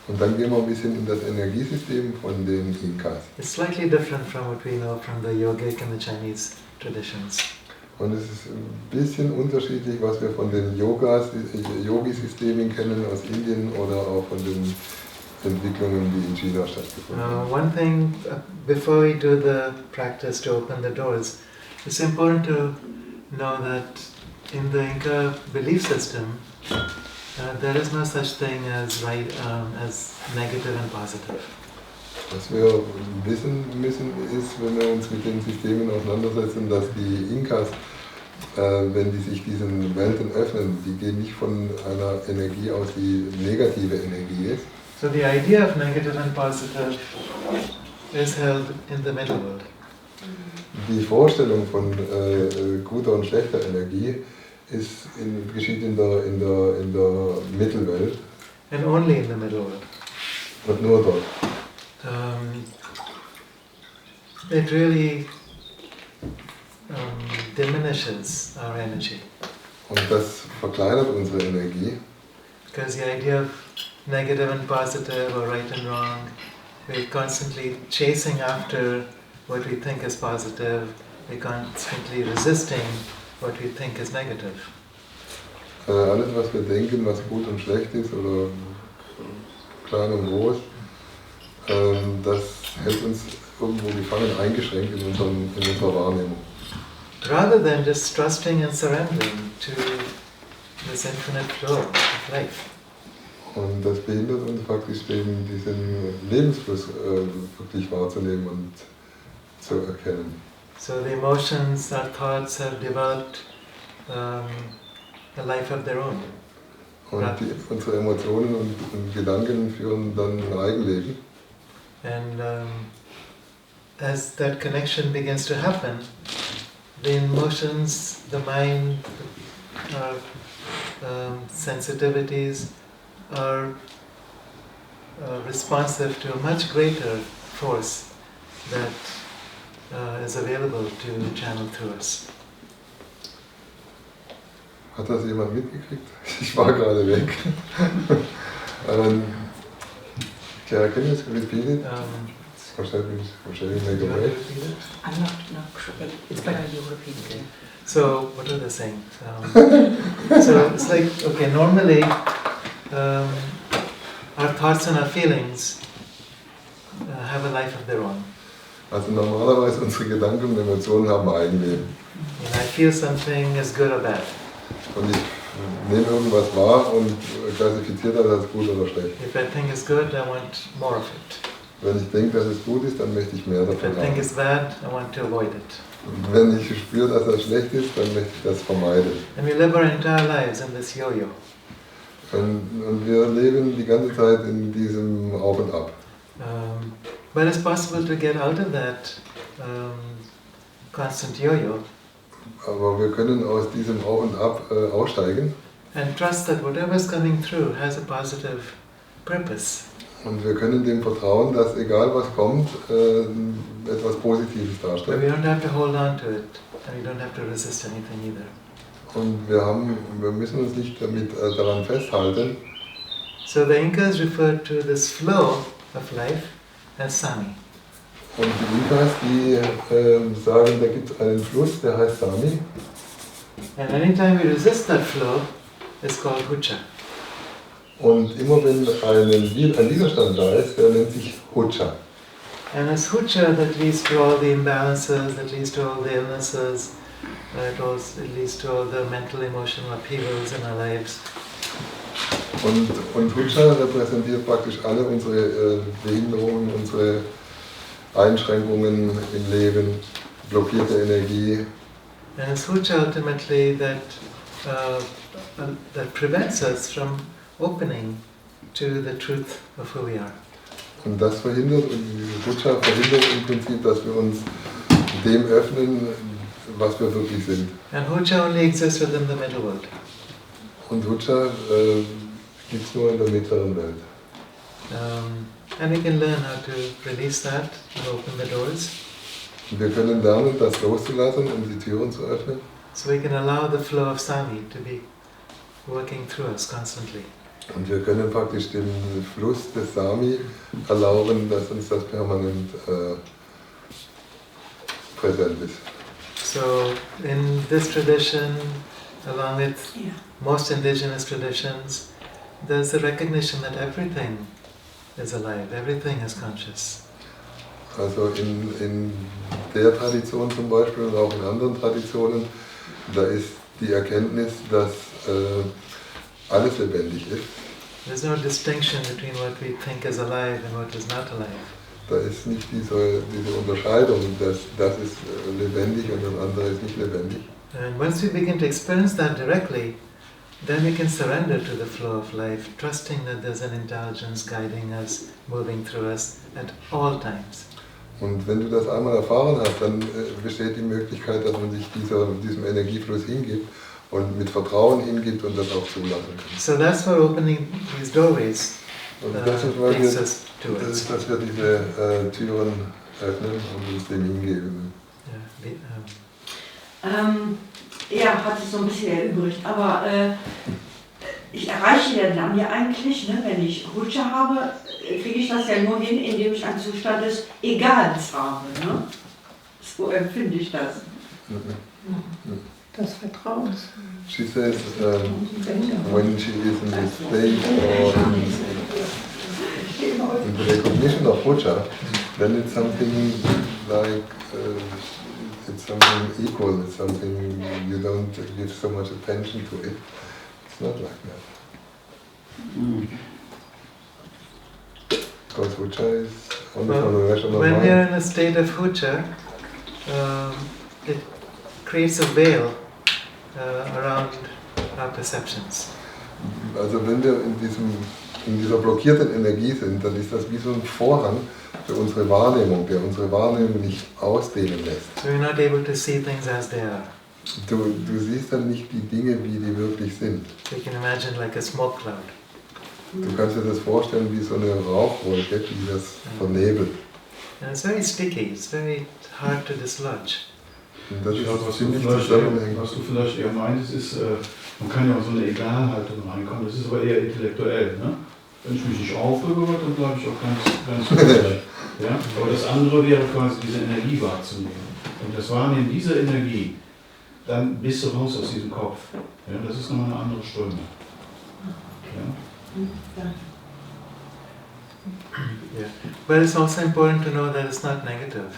Und dann gehen wir ein bisschen in das Energiesystem von den Inkas. It's slightly different from what we know from the yogic and the Chinese traditions. Und es ist ein bisschen unterschiedlich, was wir von den Yogi-Systemen kennen aus Indien oder auch von den Entwicklungen, die in China stattgefunden haben. One thing, before we do the practice to open the doors, it's important to know that in the Inca belief system, there is no such thing as as negative and positive. Was wir wissen müssen ist, wenn wir uns mit den Systemen auseinandersetzen, dass die Inkas, wenn die sich diesen Welten öffnen, die gehen nicht von einer Energie aus, die negative Energie ist. So the idea of negative and positive is held in the middle world. Die Vorstellung von guter und schlechter Energie geschieht in der Mittelwelt. And only in the middle world. Und nur dort. It really diminishes our energy. Und das verkleinert unsere Energie. Because the idea of negative and positive or right and wrong, we're constantly chasing after what we think is positive, we're constantly resisting what we think is negative. Alles, was wir denken, was gut und schlecht ist oder klein und groß, das hält uns irgendwo gefangen, eingeschränkt in unserer Wahrnehmung. Rather than just trusting and surrendering to this infinite flow of life. Und das behindert uns praktisch eben, diesen Lebensfluss wirklich wahrzunehmen und zu erkennen. So the emotions, our thoughts have developed a life of their own. Und unsere Emotionen und Gedanken führen dann ein Eigenleben. And as that connection begins to happen, the emotions, the mind, sensitivities are responsive to a much greater force that is available to channel through us. Hat das jemand mitgekriegt? Ich war gerade weg. Kiara, can you repeat it? Or shall we make a break? I'm not sure, but it's better you repeat it. So, what are they saying? So it's like, okay, normally our thoughts and our feelings have a life of their own. Also normalerweise unsere Gedanken und Emotionen haben ein Eigenleben. And I feel something is good or bad. Und ich nehme irgendwas wahr und klassifiziere das als gut oder schlecht. If I think it's good, I want more of it. Wenn ich denke, dass es gut ist, dann möchte ich mehr If I davon think haben. it's bad, I want to avoid it. Und wenn ich spüre, dass das schlecht ist, dann möchte ich das vermeiden. And we live our entire lives in this yo-yo. Und wir leben die ganze Zeit in diesem Auf und Ab. But it's possible to get out of that constant yo-yo Aber wir können aus diesem Auf und Ab aussteigen. and trust that whatever is coming through has a positive purpose. Und wir können dem vertrauen, dass egal was kommt, etwas Positives But darstellt. we don't have to hold on to it and we don't have to resist anything either. Und wir müssen uns nicht daran festhalten. So the Incas referred to this flow of life as Sami. Und die Inkas, die sagen, da gibt es einen Fluss, der heißt Sami. And anytime we resist that flow, it's called Hucha. Und immer wenn ein Widerstand da ist, der nennt sich Hucha. And it's Hucha that leads to all the imbalances, that leads to all the illnesses, it leads to all the mental, emotional upheavals in our lives. Und Hucha repräsentiert praktisch alle unsere Behinderungen, unsere Einschränkungen im Leben, blockierte Energie. And it's Hucha ultimately that prevents us from opening to the truth of who we are. Und das verhindert, und diese Hucha verhindert im Prinzip, dass wir uns dem öffnen, was wir wirklich sind. And Hucha only exists within the middle world. Und Hucha gibt es nur in der mittleren Welt. And we can learn how to release that and open the doors. Und wir können lernen, das loszulassen und die Türen zu öffnen. So we can allow the flow of Sami to be working through us constantly. Und wir können praktisch den Fluss des Sami erlauben, dass uns das permanent präsent ist. So in this tradition, along with most indigenous traditions, there's the recognition that everything is alive, everything is conscious. Also in der Tradition zum Beispiel und auch in anderen Traditionen, da ist die Erkenntnis, dass alles lebendig ist. There's no distinction between what we think is alive and what is not alive. Da ist nicht diese Unterscheidung, dass das ist lebendig und das andere ist nicht lebendig. And once we begin to experience that directly, then we can surrender to the flow of life, trusting that there's an intelligence guiding us, moving through us at all times. Und wenn du das einmal erfahren hast, dann besteht die Möglichkeit, dass man sich diesem Energiefluss hingibt und mit Vertrauen hingibt und das auch zulassen kann. So that's why opening these doorways Und das ist, weil takes us towards. dass wir diese Türen öffnen und uns dem hingeben. Er hat sich so ein bisschen erübrigt, aber ich erreiche ja dann ja eigentlich, ne, wenn ich Rutsche habe, kriege ich das ja nur hin, indem ich einen Zustand des Egals habe. Ne? So empfinde ich das. Das Vertrauen. She says when she is in this state or in the recognition of Rucha, then it's something like it's something equal, it's something you don't give so much attention to it. It's not like that. Because Rucha is only from the rational When mind. we are in a state of Hucha, it creates a veil around our perceptions. Also wenn wir in dieser blockierten Energie sind, dann ist das wie so ein Vorhang für unsere Wahrnehmung, der unsere Wahrnehmung nicht ausdehnen lässt. So we're not able to see things as they are. Du siehst dann nicht die Dinge, wie die wirklich sind. We can imagine like a smoke cloud. Du kannst dir das vorstellen wie so eine Rauchwolke, die das vernebelt. And it's very sticky, it's very hard to dislodge. Und das Ich glaube, ist ziemlich zusammenhängend. was du vielleicht eher meinst, ist, man kann ja auch so eine Egalhaltung reinkommen. Das ist aber eher intellektuell. Ne? Wenn ich mich nicht aufrege, dann bleibe ich auch ganz gut. Ja? Aber das andere wäre quasi diese Energie wahrzunehmen. Und das Wahrnehmen dieser Energie, dann bist du raus aus diesem Kopf. Ja? Das ist nochmal eine andere Strömung. Ja? Yeah. But it's also important to know that it's not negative.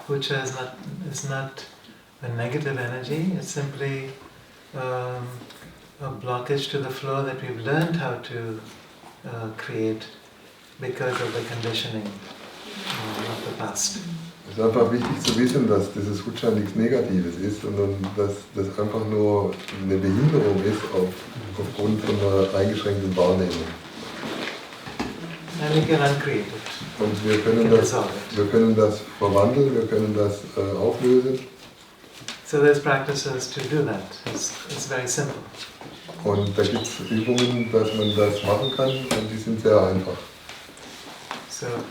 Hucha is not a negative energy, it's simply a blockage to the flow that we've learned how to create because of the conditioning of the past. Es ist einfach wichtig zu wissen, dass dieses Hucha nichts Negatives ist, sondern dass das einfach nur eine Behinderung ist aufgrund von einer eingeschränkten Wahrnehmung. And we can uncreate it. Und wir können das verwandeln, wir können das auflösen. So there's practices to do that. It's very simple. Und da gibt es Übungen, dass man das machen kann und die sind sehr einfach.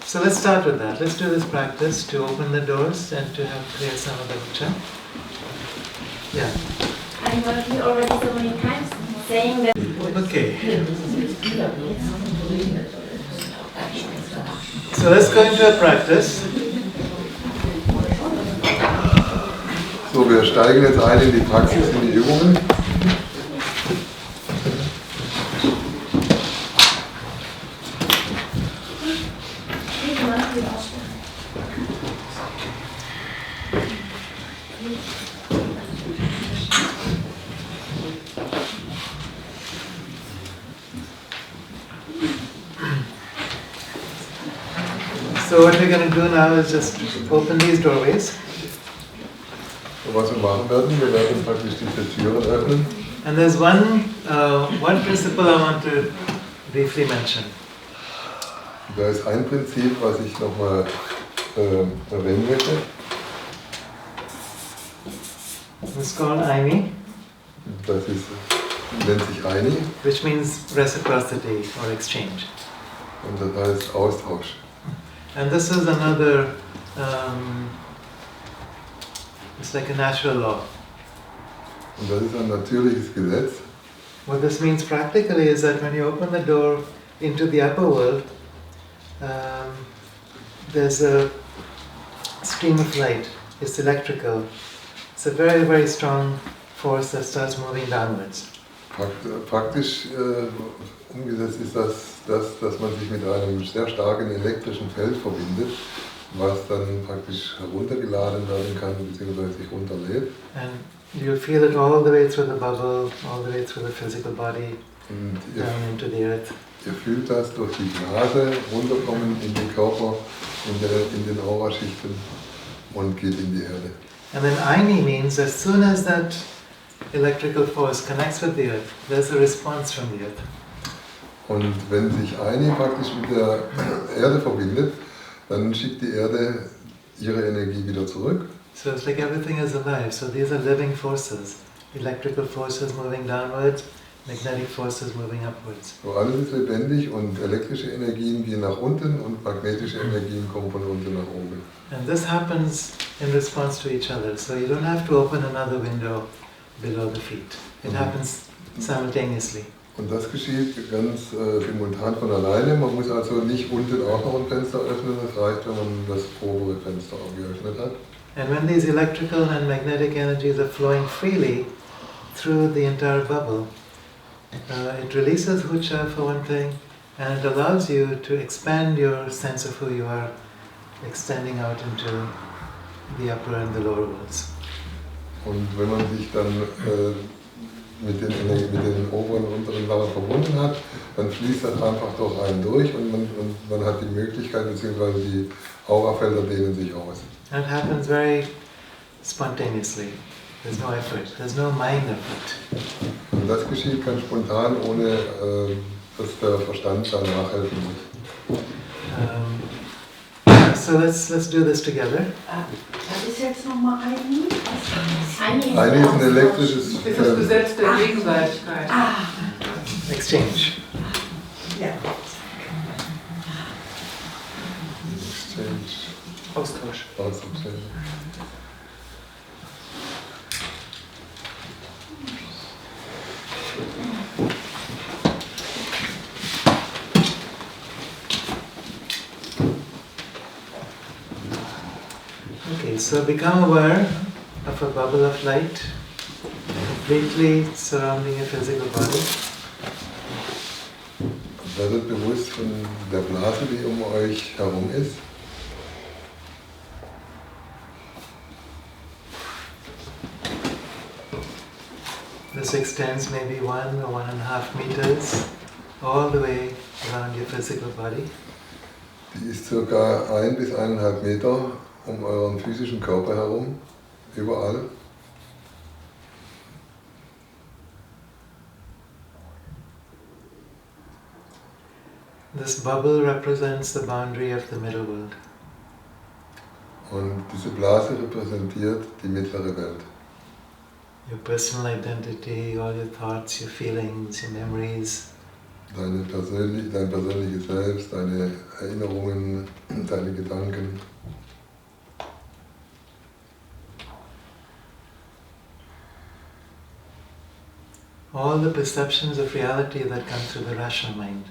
So let's start with that. Let's do this practice to open the doors and to help clear some of the Hucha. Yeah. I heard you already so many times saying that. Okay. So let's go into a practice. So, wir steigen jetzt ein in die Praxis, in die Übungen. So what we're going to do now is just open these doorways. Was wir machen werden, wir werden praktisch diese Türen öffnen. And there's one principle I want to briefly mention. Da ist ein Prinzip, was ich nochmal erwähnen möchte. It's called Aini, Nennt sich Aini. which means reciprocity or exchange. Und das heißt Austausch. And this is another, it's like a natural law. Und das ist ein natürliches Gesetz. What this means practically is that when you open the door into the upper world, there's a stream of light. It's electrical. It's a very, very strong force that starts moving downwards. Praktisch umgesetzt ist das, dass man sich mit einem sehr starken elektrischen Feld verbindet, was dann praktisch heruntergeladen werden kann bzw. sich runterlädt. And you feel it all the way through the bubble, all the way through the physical body, down into the earth. Ihr fühlt das durch die Blase runterkommen in den Körper, in den Auraschichten und geht in die Erde. And then Aini means as soon as that electrical force connects with the earth, there's a response from the earth. Und wenn sich Aini praktisch mit der Erde verbindet, dann schickt die Erde ihre Energie wieder zurück. So it's like everything is alive. So these are living forces. Electrical forces moving downwards, magnetic forces moving upwards. So alles ist lebendig und elektrische Energien gehen nach unten und magnetische Energien kommen von unten nach oben. And this happens in response to each other. So you don't have to open another window below the feet. It happens simultaneously. Und das geschieht ganz simultan von alleine. Man muss also nicht unten auch noch ein Fenster öffnen. Es reicht, wenn man das obere Fenster auch geöffnet hat. And when these electrical and magnetic energies are flowing freely through the entire bubble, it releases hucha for one thing, and it allows you to expand your sense of who you are, extending out into the upper and the lower worlds. Und wenn man sich dann mit den oberen und unteren Layern verbunden hat, dann fließt das einfach durch einen durch und man hat die Möglichkeit, beziehungsweise die Aurafelder dehnen sich aus. And it happens very spontaneously. There's no effort. There's no mind effort. Und das geschieht ganz spontan, ohne dass der Verstand da nachhelfen muss. So let's do this together. Was ist jetzt nochmal Aini? Aini ist ein elektrisches Das ist das Gesetz der Gegenseitigkeit. Exchange. Ja. Exchange. Austausch. Austausch. Okay, so become aware of a bubble of light completely surrounding your physical body. Werdet bewusst von der Blase, die um euch herum ist. This extends maybe 1 or 1.5 meters all the way around your physical body. Die ist ca. 1 bis 1,5 Meter um euren physischen Körper herum, überall. This bubble represents the boundary of the middle world. Und diese Blase repräsentiert die mittlere Welt. Your personal identity, all your thoughts, your feelings, your memories. Dein persönliches Selbst, deine Erinnerungen, deine Gedanken. All the perceptions of reality that come through the rational mind.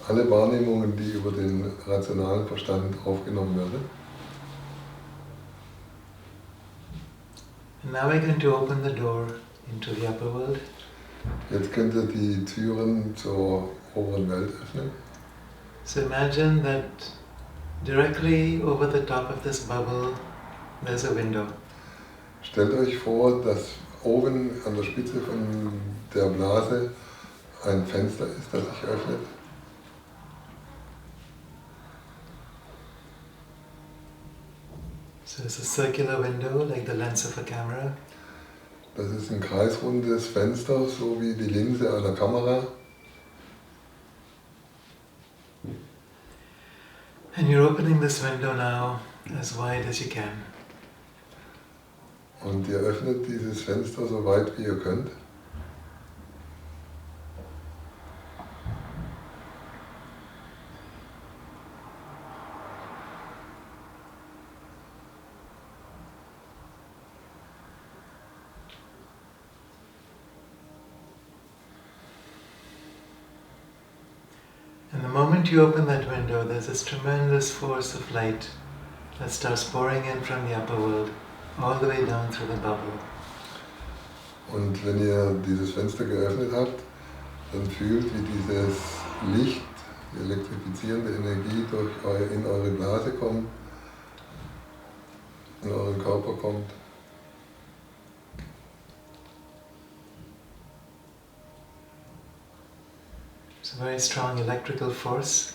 Alle Wahrnehmungen, die über den rationalen Verstand aufgenommen werden. And now we're going to open the door into the upper world. Jetzt könnt ihr die Türen zur oberen Welt öffnen. So imagine that directly over the top of this bubble there's a window. Stellt euch vor, dass oben an der Spitze von der Blase ein Fenster ist, das sich öffnet. So it's a circular window like the lens of a camera. Das ist ein kreisrundes Fenster, so wie die Linse einer Kamera. And you're opening this window now as wide as you can. Und ihr öffnet dieses Fenster so weit wie ihr könnt. moment you open that window, there's this tremendous force of light that starts pouring in from the upper world, all the way down through the bubble. Und wenn ihr dieses Fenster geöffnet habt, dann fühlt, wie dieses Licht, die elektrifizierende Energie in eure Blase kommt, in euren Körper kommt. It's a very strong electrical force.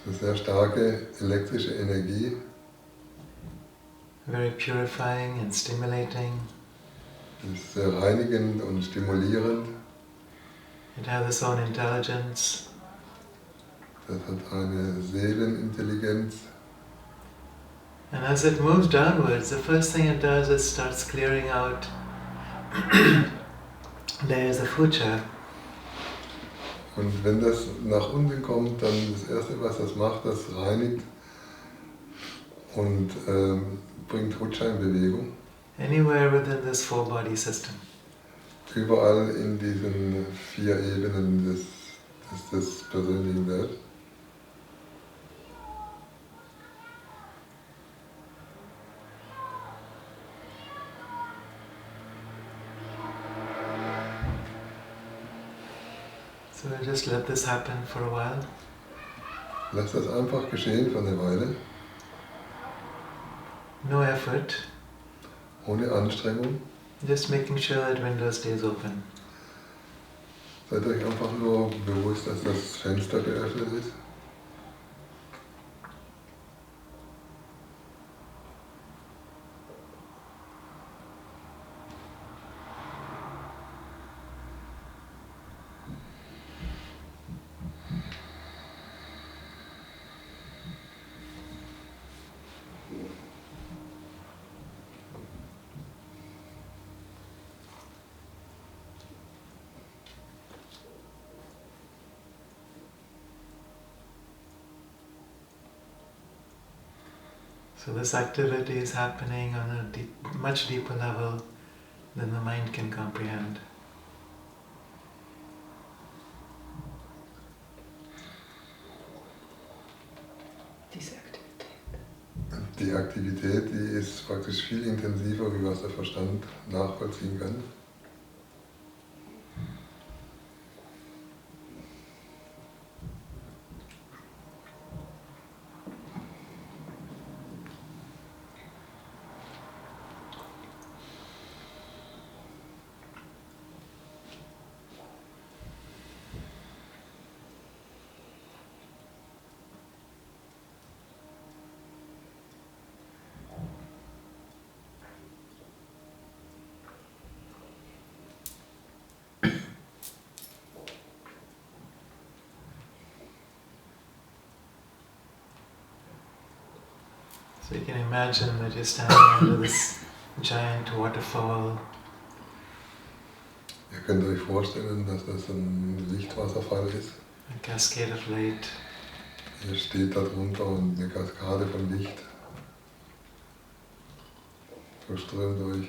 Eine sehr starke elektrische Energie. Very purifying and stimulating. Es ist sehr reinigend und stimulierend. It has its own intelligence. Das hat eine Seelenintelligenz. And as it moves downwards, the first thing it does is starts clearing out layers of Hucha. Und wenn das nach unten kommt, dann das Erste, was das macht, das reinigt und bringt Hucha in Bewegung. Anywhere within this four-body system. Überall in diesen 4 Ebenen des persönlichen Selbst. So we'll just let this happen for a while. Lass das einfach geschehen für eine Weile, No effort. ohne Anstrengung. Just making sure that window stays open. Seid euch einfach nur bewusst, dass das Fenster geöffnet ist. So this activity is happening on a much deeper level than the mind can comprehend. Diese Aktivität. Die Aktivität, die ist praktisch viel intensiver, wie was der Verstand nachvollziehen kann. So you can imagine that you're standing under this giant waterfall. Ihr könnt euch vorstellen, dass das ein Lichtwasserfall ist. A cascade of light. Ihr steht da drunter und eine Kaskade von Licht durchströmt euch.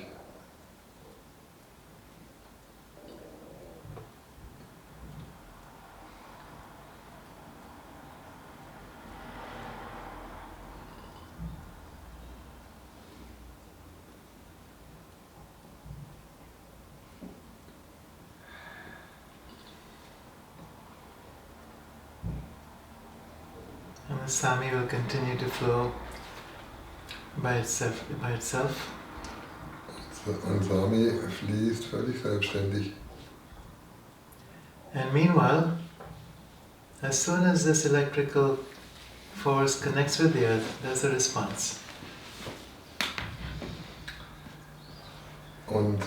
And the Sami will continue to flow by itself. Und Sami fließt völlig selbstständig. And meanwhile, as soon as this electrical force connects with the earth, there's a response. Und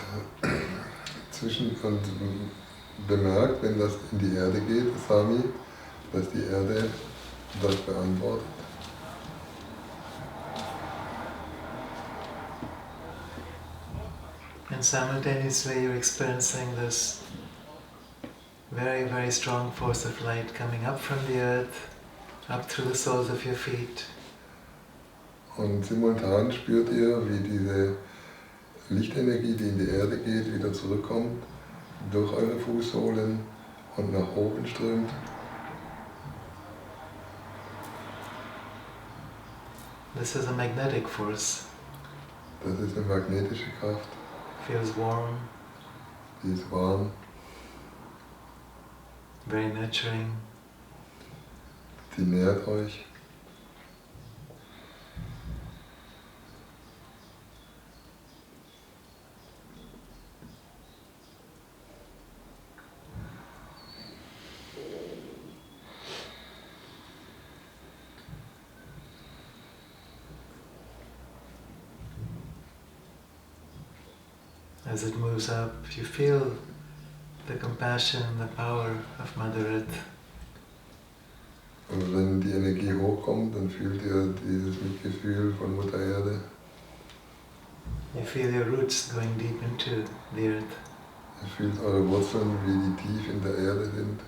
bemerkt, wenn das in die Erde geht, Sami, dass die Erde das beantwortet. And simultaneously you're experiencing this very, very strong force of light coming up from the earth, up through the soles of your feet. Und simultan spürt ihr, wie diese Lichtenergie, die in die Erde geht, wieder zurückkommt, durch eure Fußsohlen und nach oben strömt. This is a magnetic force. Das ist eine magnetische Kraft, Feels warm, die ist warm, very nurturing. die nährt euch. As it moves up, you feel the compassion, the power of Mother Earth. Und wenn die Energie hochkommt, dann fühlt ihr dieses Mitgefühl von Mutter Erde. You feel your roots going deep into the earth. Ihr fühlt eure Wurzeln, wie die tief in der Erde sind.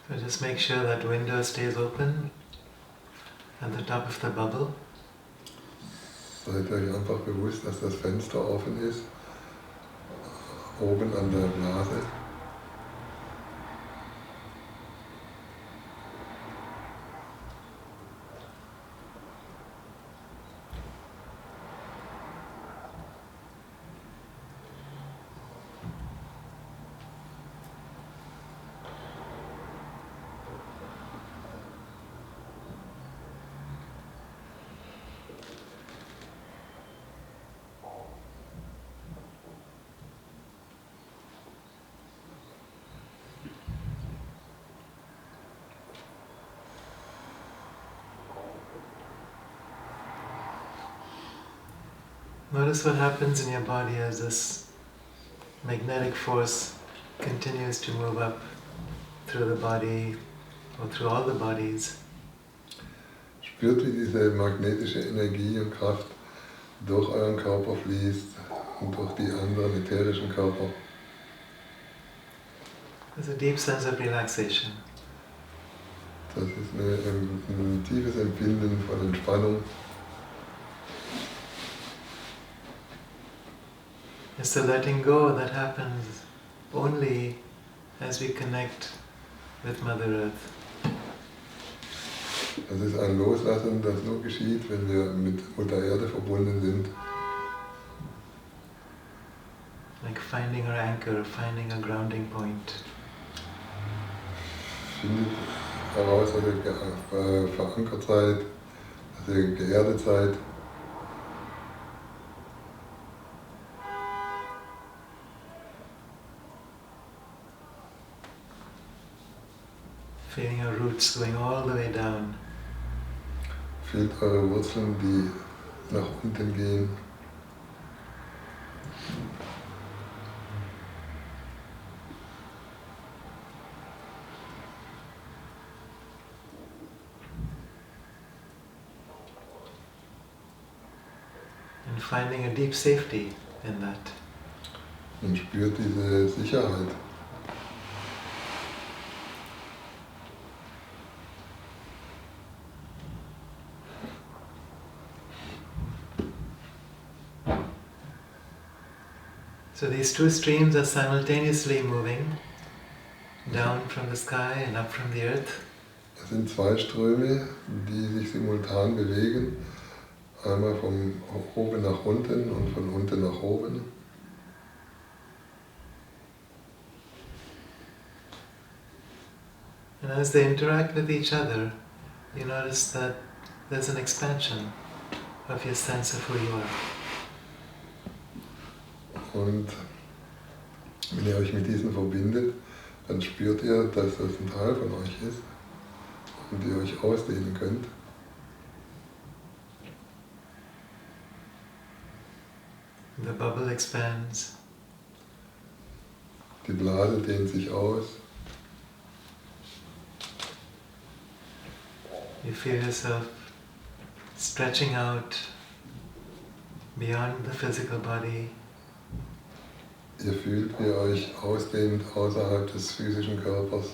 So just make sure that window stays open at the top of the bubble. Seid euch einfach bewusst, dass das Fenster offen ist, oben an der Blase. Notice what happens in your body as this magnetic force continues to move up through the body or through all the bodies. Spürt, wie diese magnetische Energie und Kraft durch euren Körper fließt und durch die anderen ätherischen Körper. There's a deep sense of relaxation. Das ist ein tiefes Empfinden von Entspannung. It's the letting go that happens only as we connect with Mother Earth. Das ist ein Loslassen, das nur geschieht, wenn wir mit Mutter Erde verbunden sind. Like finding our anchor, finding a grounding point. Findet heraus, dass ihr verankert seid, dass ihr geerdet seid. Feeling your roots going all the way down. Fühlt eure Wurzeln, die nach unten gehen. And finding a deep safety in that. Und spürt diese Sicherheit. So these two streams are simultaneously moving down from the sky and up from the earth. Es sind zwei Ströme, die sich simultan bewegen. Einmal von oben nach unten und von unten nach oben. And as they interact with each other, you notice that there's an expansion of your sense of who you are. Und wenn ihr euch mit diesen verbindet, dann spürt ihr, dass das ein Teil von euch ist und ihr euch ausdehnen könnt. The bubble expands. Die Blase dehnt sich aus. You feel yourself stretching out beyond the physical body. Ihr fühlt, wie ihr euch ausdehnt außerhalb des physischen Körpers.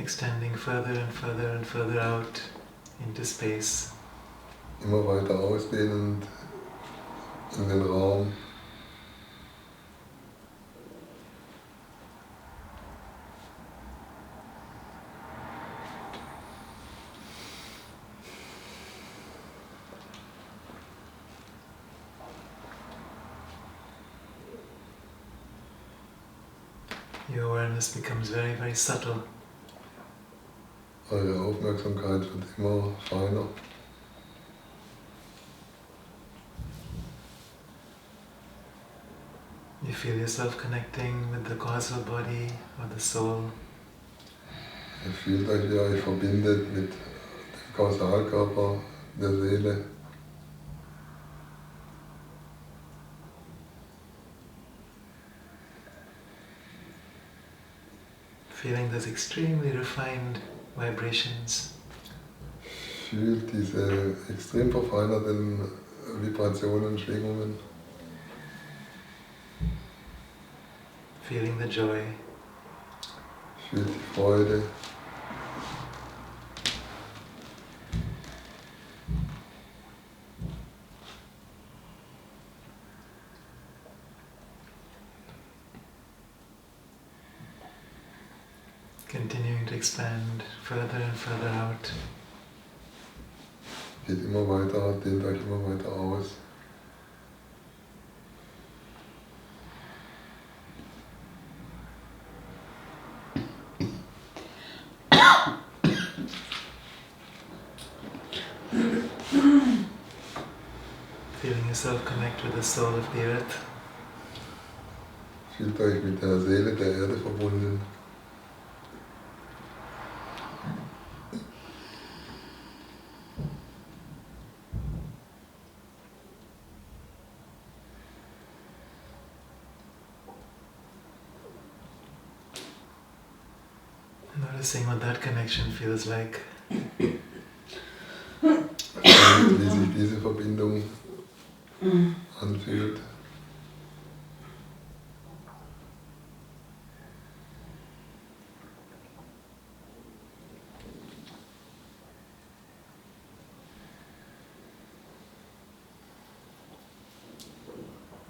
extending further and further and further out into space. Immer weiter ausdehnend in den Raum. Your awareness becomes very, very subtle. Eure Aufmerksamkeit wird immer feiner. You feel yourself connecting with the causal body or the soul. Ihr fühlt euch, wie ihr euch verbindet mit dem Kausalkörper der Seele. Feeling those extremely refined vibrations. Fühlt diese extrem verfeinerten Vibrationen, Schwingungen. Feeling the joy. Fühlt die Freude. Continuing to expand further and further out. Geht immer weiter, dehnt euch immer weiter aus. Feeling yourself connect with the soul of the earth. Fühlt euch mit der Seele der Erde verbunden. Noticing what that connection feels like. Wie sich diese Verbindung anfühlt.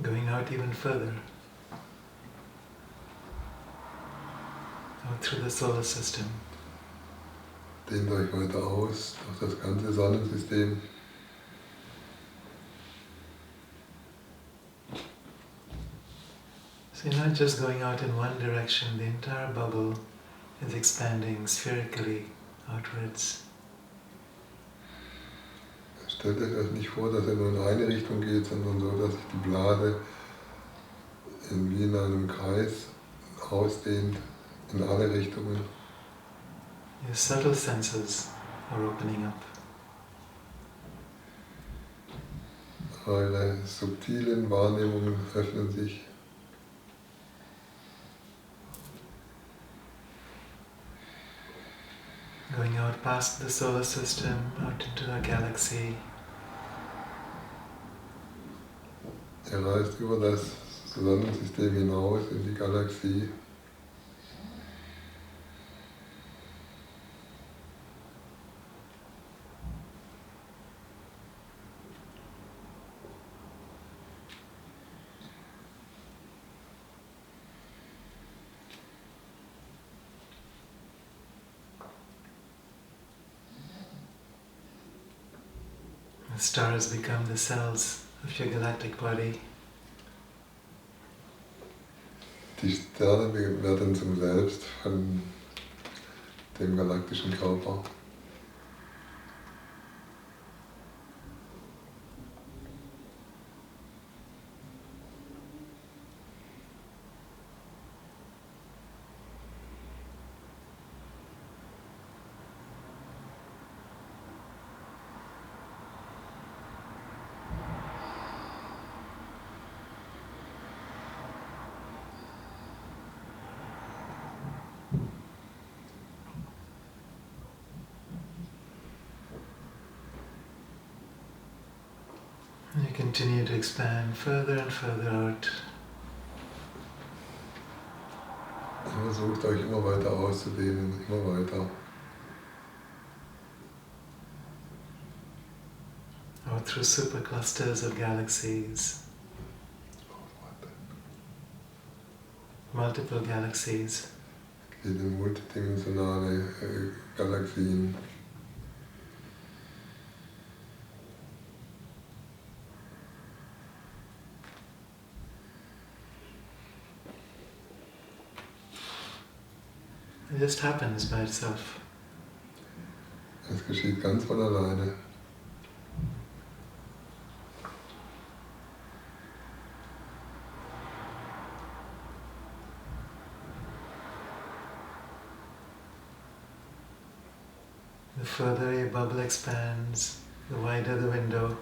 Going out even further. Out through the solar system. Dehnt euch weiter aus durch das ganze Sonnensystem. So you're not just going out in one direction, the entire bubble is expanding spherically outwards. Stellt euch nicht vor, dass ihr nur in eine Richtung geht, sondern so, dass sich die Blase wie in einem Kreis ausdehnt in alle Richtungen. Your subtle senses are opening up. Eure subtilen Wahrnehmungen öffnen sich. Going out past the solar system, out into our galaxy. Ihr reist über das Sonnensystem hinaus in die Galaxie. The stars become the cells of your galactic body. Die Sterne werden zum Selbst von dem galaktischen Körper. You continue to expand further and further out. Versucht euch immer weiter auszudehnen, immer weiter. Or through superclusters of galaxies, multiple galaxies. Geht in multidimensionale Galaxien. It just happens by itself. Es geschieht ganz von alleine. The further your bubble expands, the wider the window,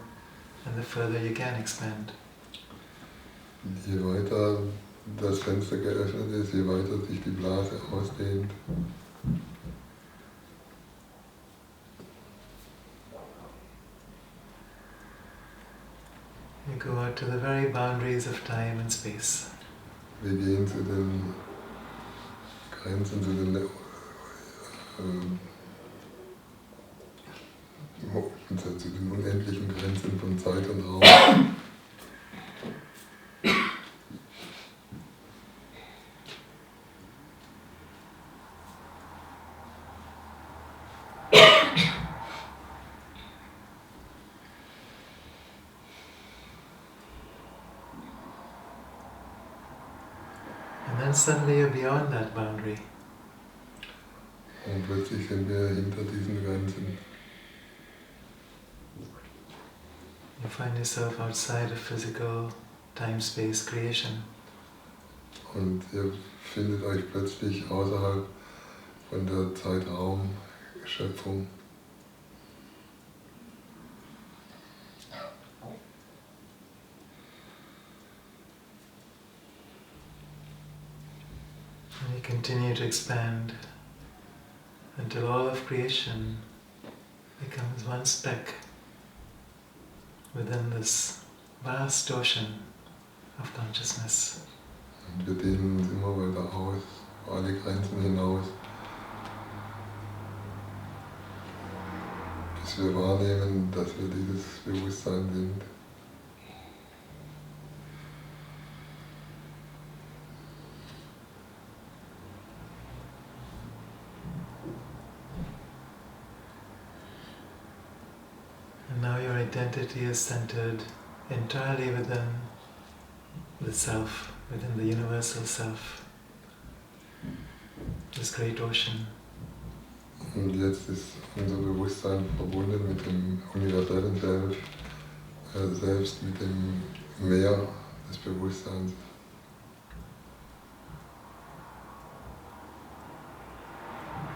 and the further you can expand. Je weiter das Fenster geöffnet ist, je weiter sich die Blase ausdehnt. You go out to the very boundaries of time and space. Wir gehen zu den Grenzen, zu den unendlichen Grenzen von Zeit und Raum. And then suddenly you're beyond that boundary. Und plötzlich sind wir hinter diesen Grenzen. You find yourself outside of physical time-space creation. Und ihr findet euch plötzlich außerhalb von der Zeitraum-Schöpfung. And you continue to expand until all of creation becomes one speck within this vast ocean of consciousness. Und wir dehnen uns immer weiter aus, alle Grenzen hinaus, bis wir wahrnehmen, dass wir dieses Bewusstsein sind. And now your identity is centered entirely within the self, within the universal self, this great ocean. Und jetzt ist unser Bewusstsein verbunden mit dem universellen Selbst, mit dem Meer des Bewusstseins.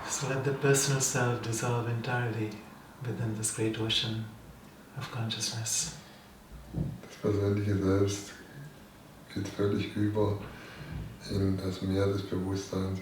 So let the personal self dissolve entirely within this great ocean of consciousness. Das persönliche Selbst geht völlig über in das Meer des Bewusstseins.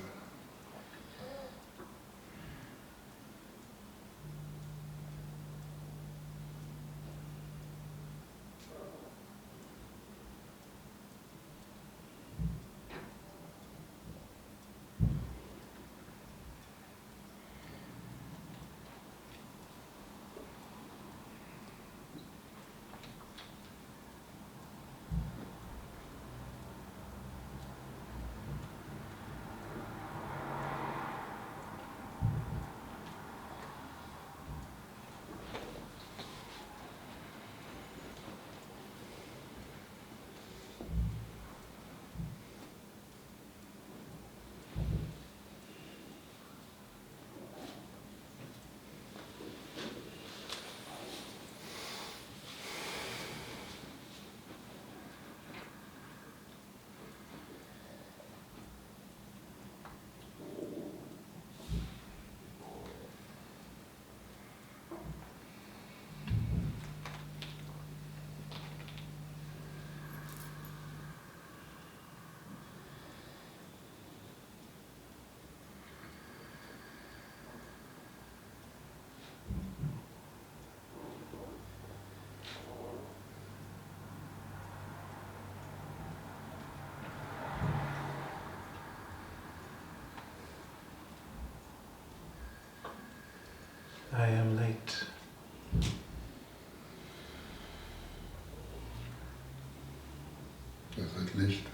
Ihr seid Licht.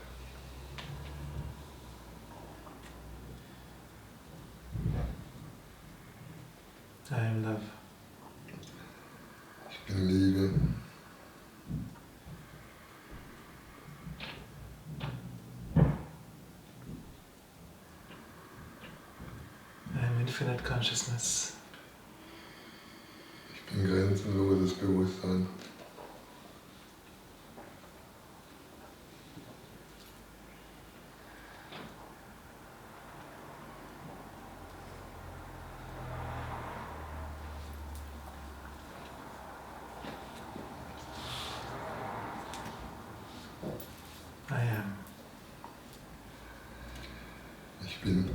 I am love. Ich bin Liebe. I am infinite consciousness. Ich bin grenzenloses Bewusstsein. I am. Ich bin.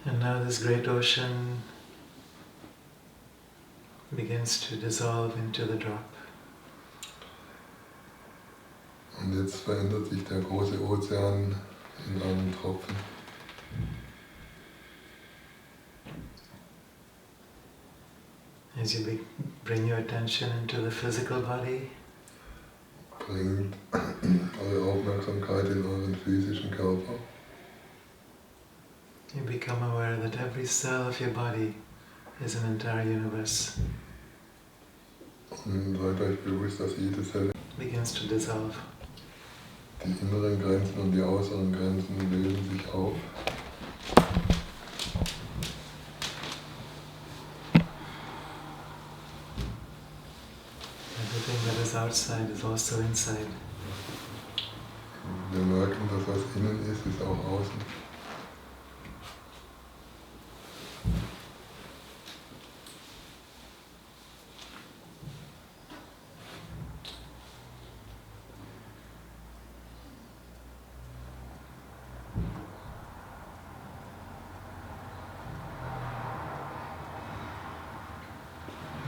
And now this great ocean begins to dissolve into the drop. Und jetzt verändert sich der große Ozean in einen Tropfen. As you bring your attention into the physical body, Bringt eure Aufmerksamkeit in euren physischen Körper. you become aware that every cell of your body is an entire universe. Und seid euch bewusst, dass jede Zelle, Begins to dissolve. die inneren Grenzen und die äußeren Grenzen lösen sich auf. Everything that is outside is also inside. Wir merken, dass was innen ist, ist auch außen.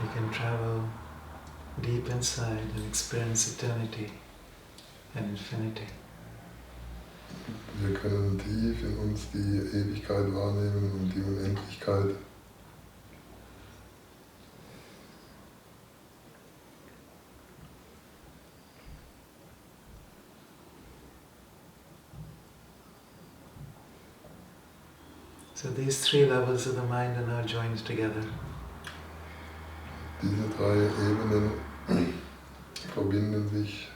You can travel deep inside and experience eternity and infinity. Wir können tief in uns die Ewigkeit wahrnehmen und die Unendlichkeit. So these three levels of the mind are now joined together. Diese drei Ebenen verbinden sich.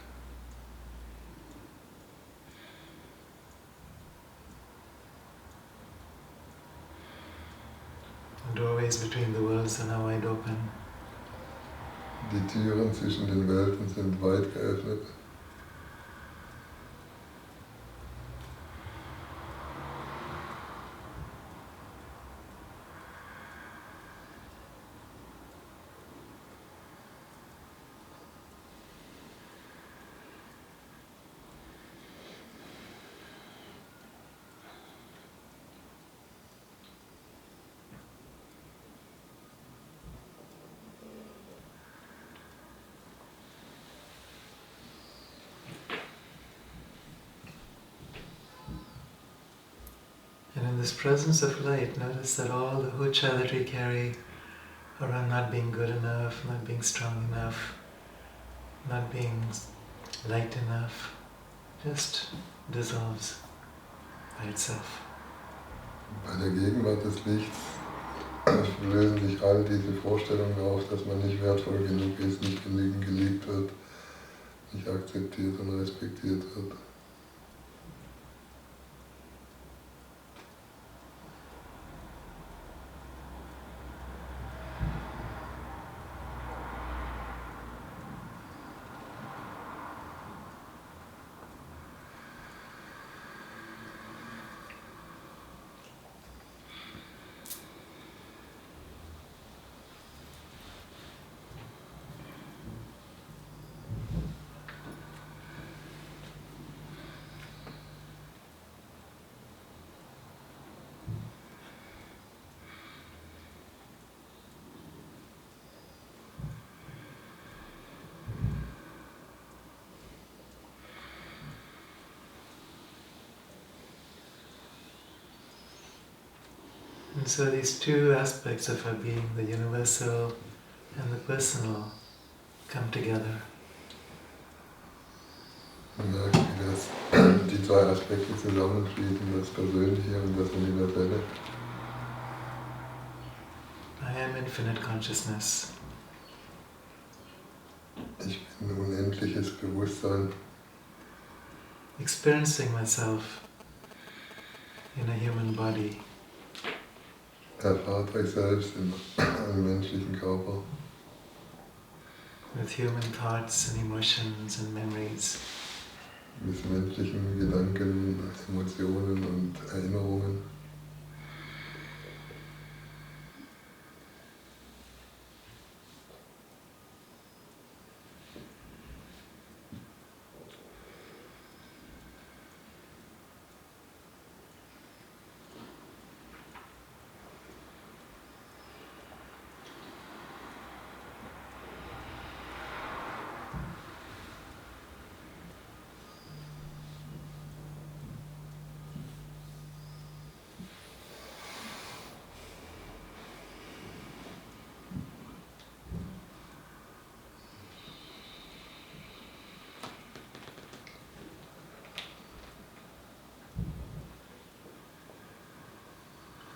The doorways between the worlds are now wide open. Die Türen zwischen den Welten sind weit geöffnet. this presence of light, notice that all the hucha that we carry around not being good enough, not being strong enough, not being light enough, just dissolves by itself. Bei der Gegenwart des Lichts lösen sich all diese Vorstellungen auf, dass man nicht wertvoll genug ist, nicht genügend geliebt wird, nicht akzeptiert und respektiert wird. And so these two aspects of our being, the universal and the personal, come together. Man merkt, wie das, die zwei Aspekte zusammenfließen, das Persönliche und das Universelle. I am infinite consciousness. Ich bin unendliches Bewusstsein, Experiencing myself in a human body. erfahrt euch selbst in einem menschlichen Körper, With human thoughts and emotions and memories. mit menschlichen Gedanken, Emotionen und Erinnerungen.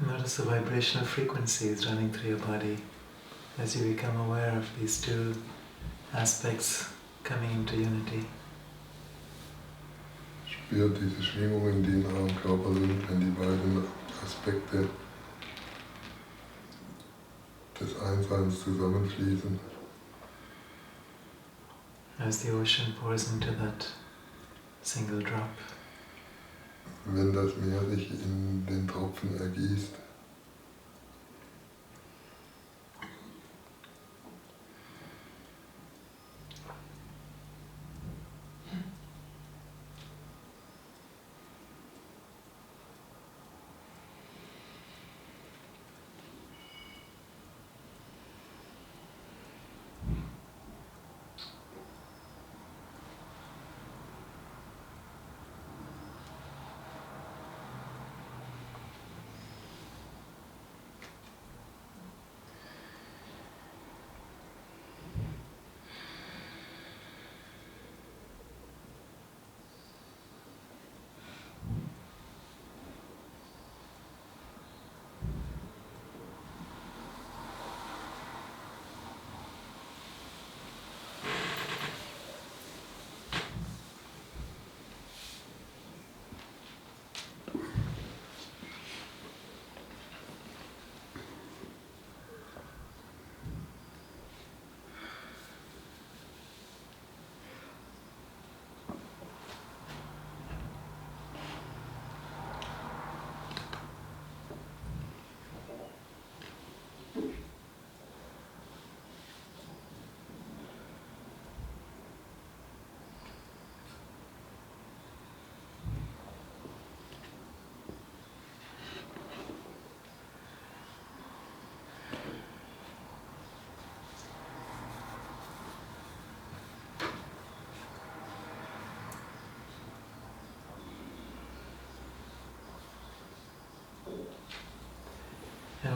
Notice the vibrational frequencies running through your body as you become aware of these two aspects coming into unity. Spürt diese Schwingungen, die in eurem Körper sind, wenn die beiden Aspekte des Einsseins zusammenfließen. As the ocean pours into that single drop. Wenn das Meer sich in den Tropfen ergießt.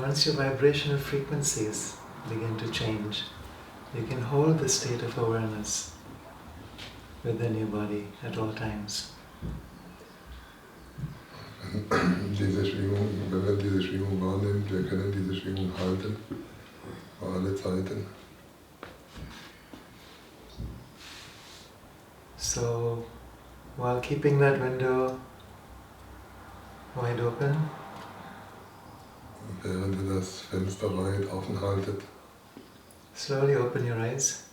once your vibrational frequencies begin to change, you can hold the state of awareness within your body at all times. Diese Schwingung, wenn wir diese Schwingung wahrnehmen, wir können diese Schwingung halten, für alle Zeiten. So, while keeping that window wide open, Während ihr das Fenster weit offen haltet, slowly open your eyes.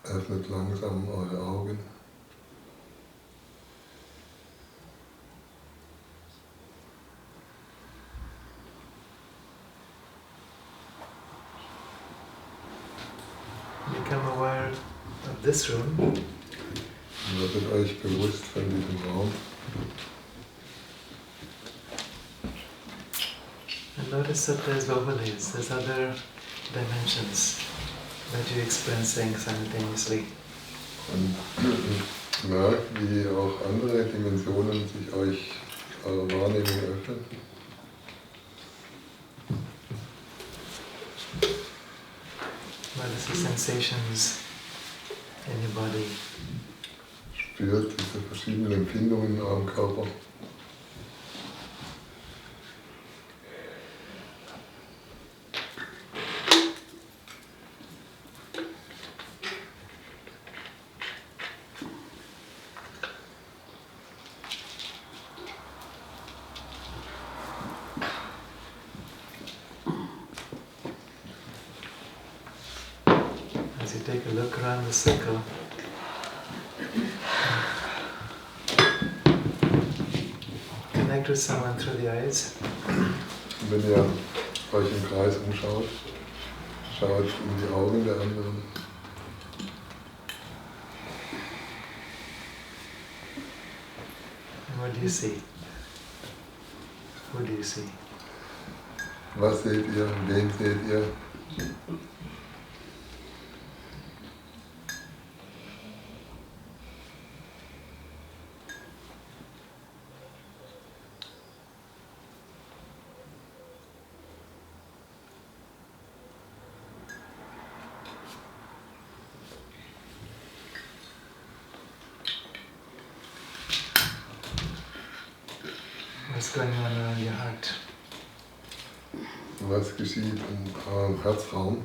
öffnet langsam eure Augen. Become aware of this room. Werdet euch bewusst von diesem Raum And notice that there's overlays, there's other dimensions that you're experiencing simultaneously. und merkt, wie auch andere Dimensionen sich euch eurer Wahrnehmung öffnen. Notice the sensations in your body. Spürt diese verschiedenen Empfindungen in eurem Körper. As you take a look around the circle, connect with someone through the eyes. Wenn ihr euch im Kreis umschaut, schaut in die Augen der anderen. And what do you see? Who do you see? Was seht ihr? Wen seht ihr? What's going on around your heart? Was geschieht in eurem Herzraum?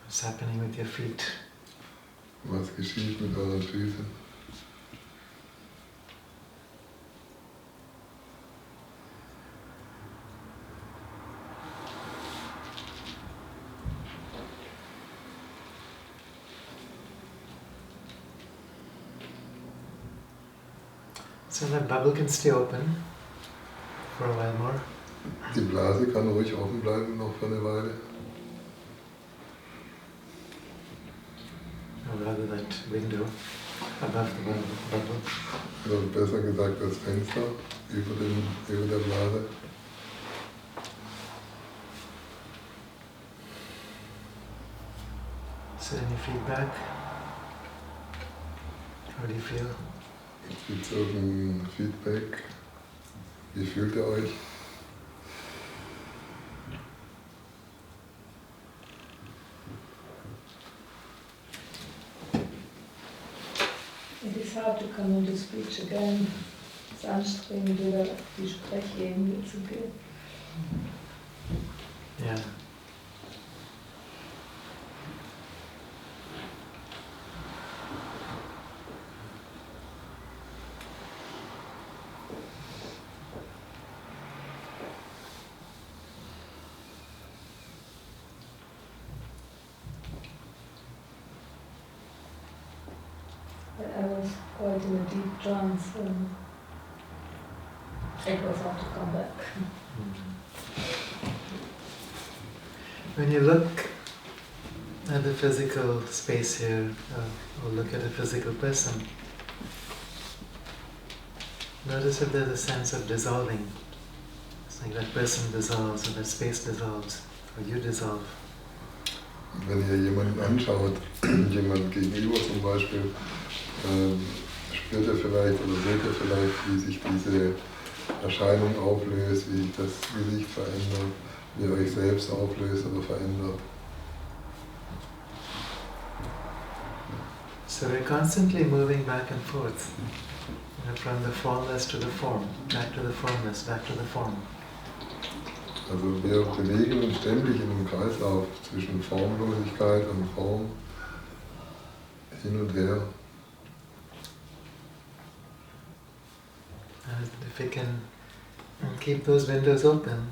What's happening with your feet? Was geschieht mit euren Füßen? So that bubble can stay open for a while more. Die Blase kann ruhig offen bleiben, noch für eine Weile. Or rather that window above the bubble. Oder besser gesagt das Fenster über der Blase. So any feedback? How do you feel? Gibt es irgendein Feedback? Wie fühlt ihr euch? It is hard to come into speech again. Es ist anstrengend, wieder auf die Sprechebene zu gehen. Yeah. I was quite in a deep trance and it was hard to come back. When you look at the physical space here, or look at a physical person, notice if there's a sense of dissolving. It's like that person dissolves or that space dissolves. or you dissolve. Wenn ihr jemanden anschaut, jemand gegenüber zum Beispiel, spürt ihr vielleicht oder seht ihr vielleicht, wie sich diese Erscheinung auflöst, wie sich das Gesicht verändert, wie ihr euch selbst auflöst oder verändert. So we're constantly moving back and forth, from the formless to the form, back to the formless, back to the form. Also wir bewegen uns ständig in einem Kreislauf zwischen Formlosigkeit und Form, hin und her. And if we can keep those windows open,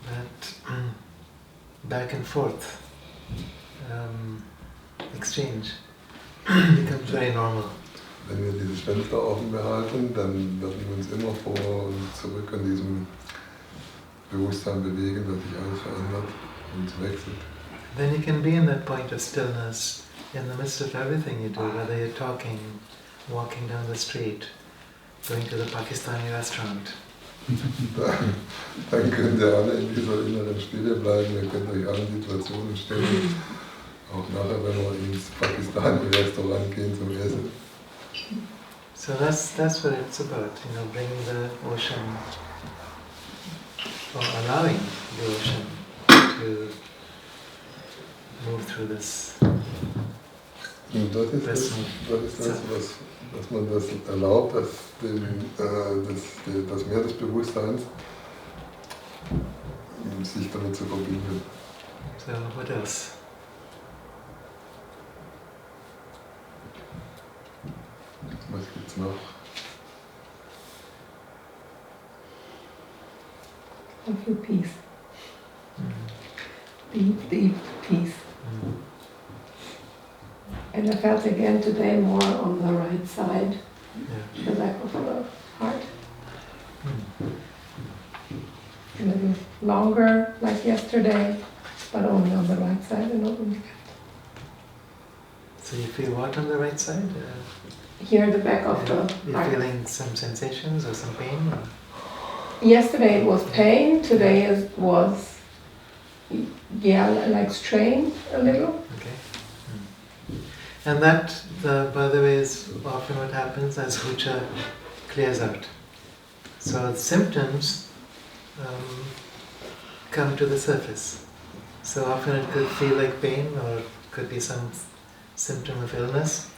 that back and forth exchange becomes very normal. Wenn wir dieses Fenster offen behalten, dann werden wir uns immer vor und zurück an diesem Bewusstsein bewegen, dass sich alles verändert und wechselt. Then you can be in that point of stillness in the midst of everything you do, whether you're talking, walking down the street, going to the Pakistani restaurant. Dann könnt ihr alle in dieser inneren Stille bleiben, ihr könnt euch allen Situationen stellen, auch nachher, wenn wir ins Pakistani-Restaurant gehen zum Essen. So that's what it's about, bringing the ocean, or allowing the ocean to move through this. Und das ist das, was man das erlaubt, das Meer des Bewusstseins, sich damit zu verbinden. So what else? Was gibt's noch? I feel peace. Deep, deep peace. And I felt again today more on the right side, the back of the heart. A little longer, like yesterday, but only on the right side and not on the left. So you feel what on the right side? Here, the back of the You're heart. feeling some sensations or some pain? Or? Yesterday it was pain, today was, like strain a little. Okay. And that, by the way, is often what happens as hucha clears out. So symptoms come to the surface. So often it could feel like pain or it could be some symptom of illness.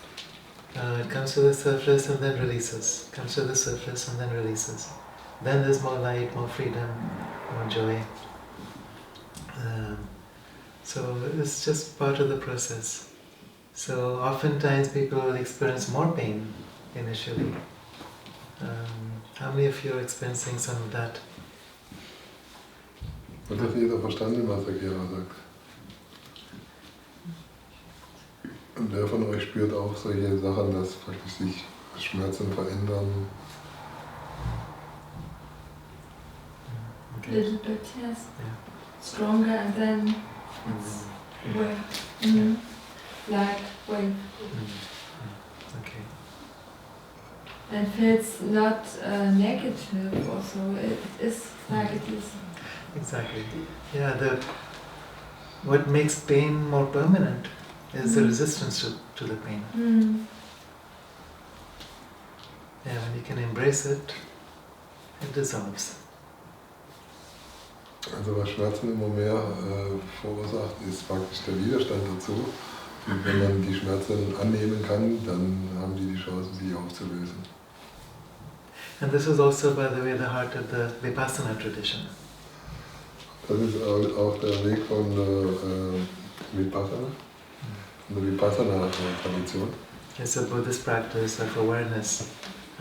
It comes to the surface and then releases. Comes to the surface and then releases. Then there's more light, more freedom, more joy. So it's just part of the process. So oftentimes people will experience more pain initially. How many of you are experiencing some of that? Und das jeder verstanden, was der Kiara sagt. Und wer von euch spürt auch solche Sachen, dass praktisch sich Schmerzen verändern? A little bit, yes. Yeah. Stronger and then it's wave. Like wave. Okay. And feels not negative also. It is like it is. Exactly. Yeah, what makes pain more permanent is the resistance to the pain. Yeah, when you can embrace it, it dissolves. Also was Schmerzen immer mehr verursacht, ist praktisch der Widerstand dazu. Und wenn man die Schmerzen annehmen kann, dann haben die Chance, sich aufzulösen. And this is also, by the way, the heart of the Vipassana tradition. Das ist auch der Weg von Vipassana, von der Vipassana-Tradition. It's a Buddhist practice of awareness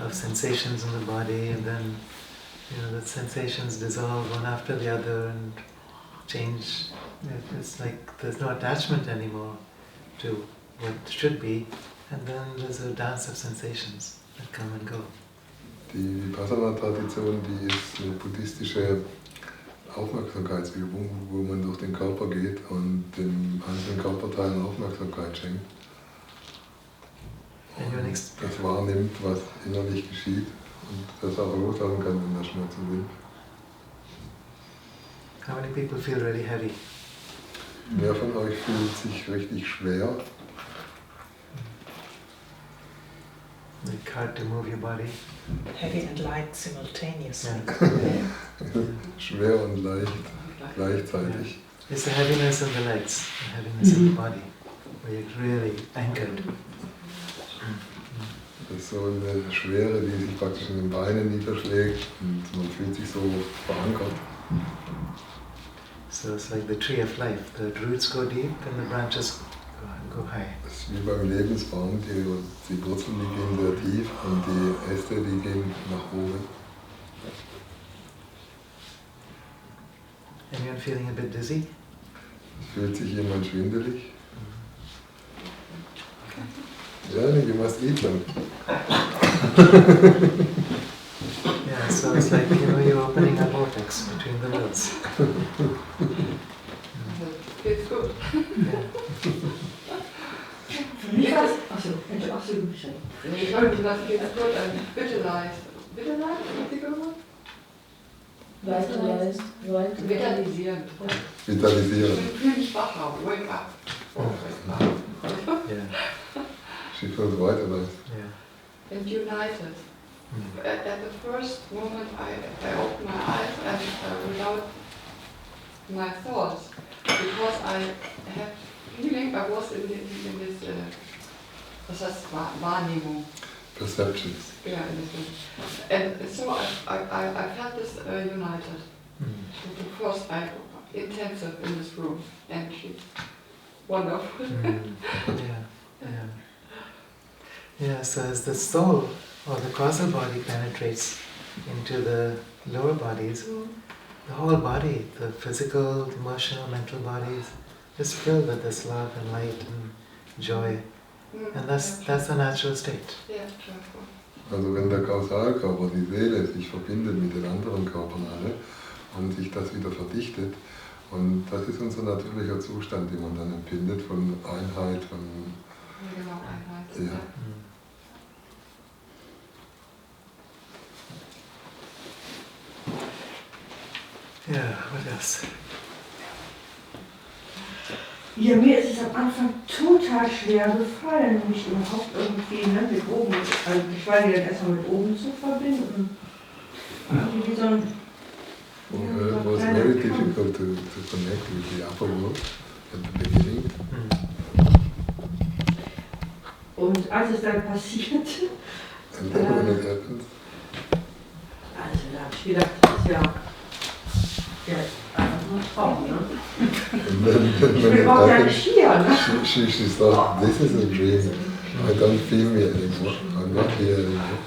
of sensations in the body, and then the sensations dissolve one after the other and change. It's like there's no attachment anymore to what should be, and then there's a dance of sensations that come and go. Die Vipassana-Tradition, die ist eine buddhistische Aufmerksamkeitsübung, wo man durch den Körper geht und den einzelnen Körperteilen Aufmerksamkeit schenkt. Und das wahrnimmt, was innerlich geschieht und das auch loslassen kann, wenn da Schmerzen sind. How many people feel really heavy? Wer von euch fühlt sich richtig schwer? Like hard to move your body? Heavy and light simultaneously. Yeah. Schwer und leicht gleichzeitig. It's the heaviness in the legs, the heaviness in the body, where you're really anchored. Das ist so eine Schwere, die sich praktisch in den Beinen niederschlägt und man fühlt sich so verankert. So it's like the tree of life. The roots go deep and the branches go high. Das ist wie beim Lebensbaum, die Wurzeln die gehen sehr tief und die Äste die gehen nach oben. Anyone feeling a bit dizzy? Fühlt sich jemand schwindelig? Ja, you must eat them. Yeah, so it's like, you're opening a vortex between the worlds. Geht's gut. Yeah. Für mich war es, achso, bitte. Ich wollte das jetzt gut an. Bitte leicht. Bitte leicht? Was die gemacht? Leicht. Vitalisieren. Vitalisieren. Ich fühle mich wacher. Wake up. Yeah. She feels vitalized. Yeah. And united. At the first moment I opened my eyes and without my thoughts, because I had feeling I was in this was heißt Wahrnehmung. Perceptions. Yeah, and so I felt this united. The first I intensive in this room, and she's wonderful. Yeah. Yeah, so as the soul or the causal body penetrates into the lower bodies, the whole body, the physical, emotional, mental bodies, is filled with this love and light and joy. And that's the natural state. Yeah, Also wenn der Kausalkörper, die Seele, sich verbindet mit den anderen Körpern alle und sich das wieder verdichtet, und das ist unser natürlicher Zustand, den man dann empfindet, von Einheit, von... Genau, Einheit. Ja. Yeah, what else? Ja, mir ist es am Anfang total schwer gefallen, mich überhaupt irgendwie mit oben, also ich war ja erstmal mit oben zu verbinden. Irgendwie wie so ein... It was very difficult to connect with the upper world at the beginning. Und als es dann passierte, And then when it happened, also da habe ich gedacht, das ist ja einfach nur ein Traum, ne? and then Ich when bin it überhaupt gar happened, nicht hier, ne? she thought, this is a dream. I don't feel me anymore. I'm not here anymore.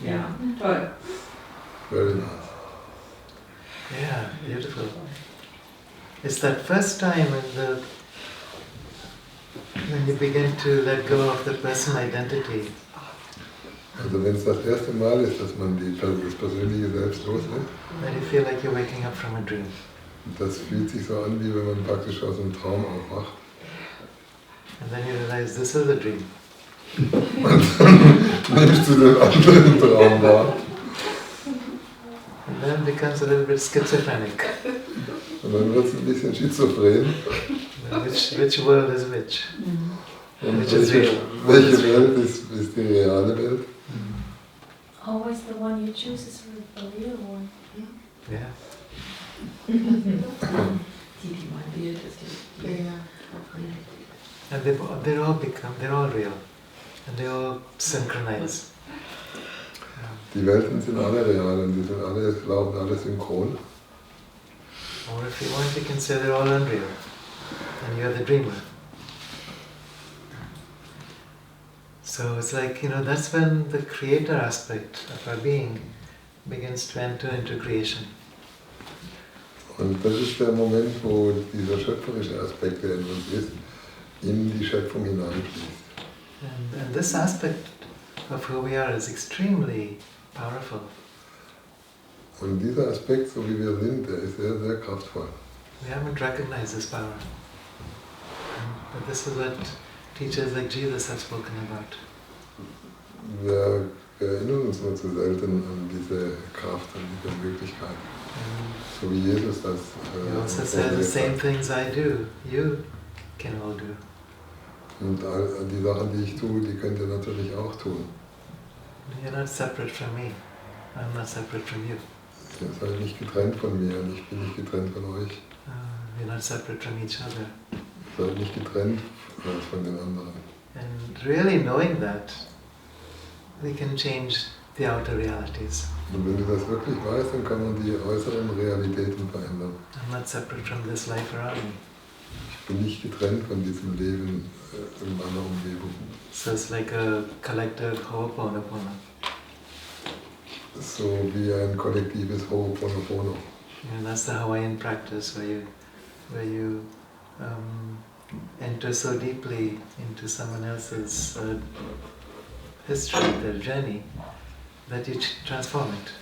Ja, toll. Very nice. Yeah, beautiful. It's that first time when you begin to let go of the personal identity. Also wenn es das erste Mal ist, dass man das persönliche Selbst loslässt, Then you feel like you're waking up from a dream. das fühlt sich so an, wie wenn man praktisch aus einem Traum aufwacht. And then you realize this is a dream. Und dann nimmst du den anderen Traum wahr. And then it becomes a little bit schizophrenic. Und dann wird es ein bisschen schizophren. Which world is which? Und Which is real? welche Welt ist die reale Welt? Always the one you choose is the real one. Yeah. Die mein Bild ist die. Ja. And they're all real. And they all synchronize. Die Welten sind alle real und die sind alle, laufen alle synchron. Or if you want, you can say they're all unreal. And you're the dreamer. So it's like, that's when the creator aspect of our being begins to enter into creation. Und das ist der Moment, wo dieser schöpferische Aspekt, der in uns ist, in die Schöpfung hineinfließt. And this aspect of who we are is extremely powerful. Und dieser Aspekt, so wie wir sind, der ist sehr, sehr kraftvoll. We haven't recognized this power. But this is what teachers like Jesus have spoken about. Wir wir erinnern uns nur zu selten an diese Kraft, an diese Möglichkeit. So wie Jesus das You also say the same things I do, you can all do. Und all die Sachen, die ich tue, die könnt ihr natürlich auch tun. You're not separate from me. I'm not separate from you. Ihr seid nicht getrennt von mir und ich bin nicht getrennt von euch. We're not separate from each other. Ihr seid nicht getrennt von den anderen. And really knowing that, we can change the outer realities. Und wenn du das wirklich weißt, dann kann man die äußeren Realitäten verändern. I'm not separate from this life around me. Ich bin nicht getrennt von diesem Leben in meiner Umgebung. So it's like a collective Ho'oponopono. So wie ein kollektives Ho'oponopono. And that's the Hawaiian practice where you enter so deeply into someone else's history, their journey, that you transform it.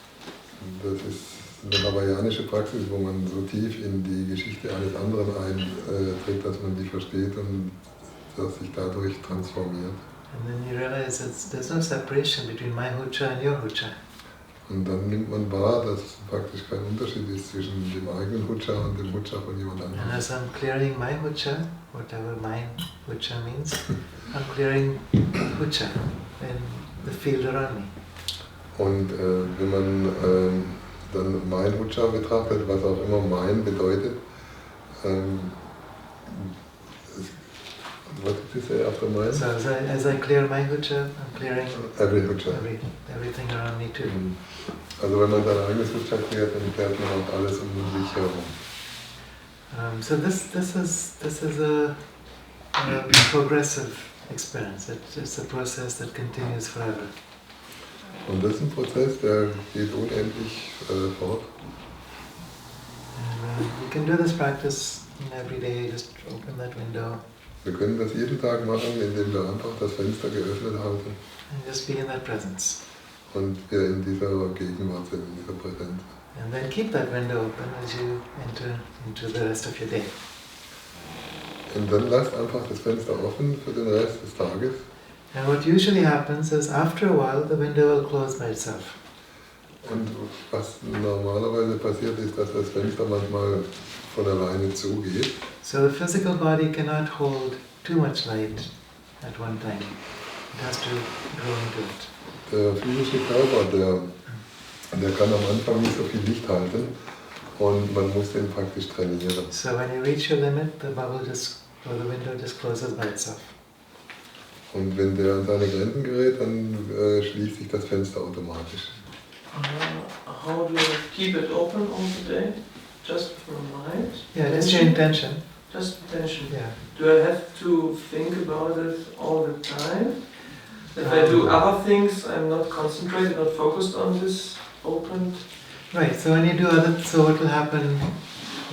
Das ist eine hawaiianische Praxis, wo man so tief in die Geschichte eines anderen eintritt, dass man die versteht und dass sich dadurch transformiert. And then you realize there's no separation between my hucha and your hucha. Und dann nimmt man wahr, dass praktisch kein Unterschied ist zwischen dem eigenen Hucha und dem Hucha von jemand And anderem. as I'm clearing my hucha, whatever my hucha means, I'm clearing hucha in the field around me. Und wenn man dann mein Hucha betrachtet, was auch immer mein bedeutet, what did you say after mine? So as I clear my hucha, I'm clearing Every Hucha. everything around me too. Also wenn man sein eigenes Hucha klärt, dann klärt man auch alles um sich herum. So this is a progressive experience. It's a process that continues forever. Und das ist ein Prozess, der geht unendlich fort. And you can do this practice every day. Just open that window Wir können das jeden Tag machen, indem wir einfach das Fenster geöffnet halten and just be in that presence. und wir in dieser Gegenwart sind, in dieser Präsenz. And then keep that window open as you enter into the rest of your day. Und dann lasst einfach das Fenster offen für den Rest des Tages. And what usually happens is after a while the window will close by itself. Und was normalerweise passiert ist, dass das Fenster manchmal von alleine zugeht. So the physical body cannot hold too much light at one time. It has to grow into it. Der physische Körper, der kann am Anfang nicht so viel Licht halten und man muss den praktisch trainieren. So when you reach your limit, the window just closes by itself. Und wenn der an seine Grenzen gerät, dann schließt sich das Fenster automatisch. How do you keep it open all the day? Just for a mind? Yeah, that's your intention. Just intention. Yeah. Do I have to think about it all the time? If I do other things, I'm not concentrated, not focused on this opened. Right, so when you do so what will happen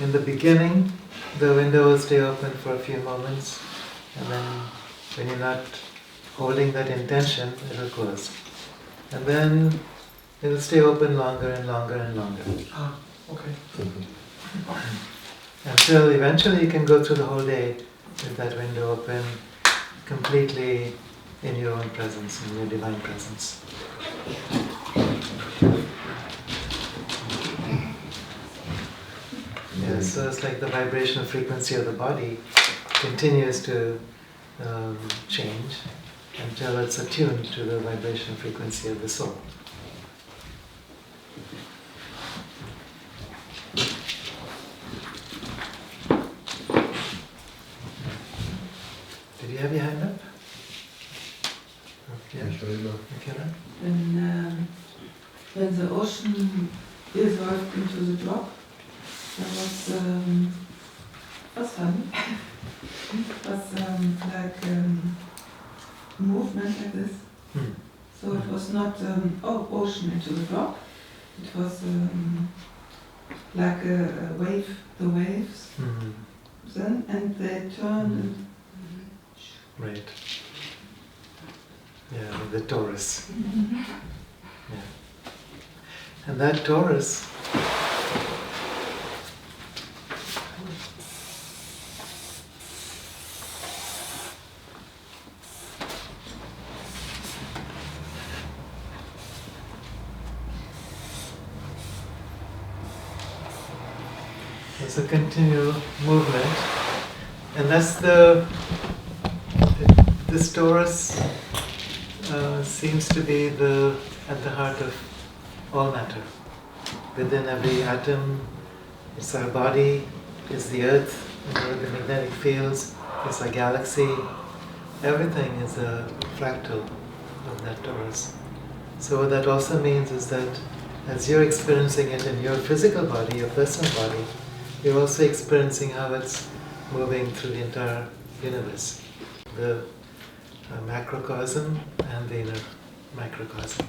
in the beginning, the window will stay open for a few moments, and then when you're not holding that intention, it will close. And then it will stay open longer and longer and longer. Ah, okay. Until eventually you can go through the whole day with that window open, completely in your own presence, in your divine presence. Yeah, so it's like the vibrational frequency of the body continues to change until it's attuned to the vibrational frequency of the soul. Did you have your hand up? Okay. When the ocean dissolved into the drop, there was funny. Like movement like this. So it was not ocean into the drop. It was like a wave, the waves. Then and they turned. Right. Yeah, the torus. Yeah. And that torus It's a continual movement, and that's this torus seems to be at the heart of all matter. Within every atom, it's our body, it's the earth, the magnetic fields, it's our galaxy. Everything is a fractal of that torus. So what that also means is that as you're experiencing it in your physical body, your personal body, you're also experiencing how it's moving through the entire universe. The macrocosm and the inner microcosm.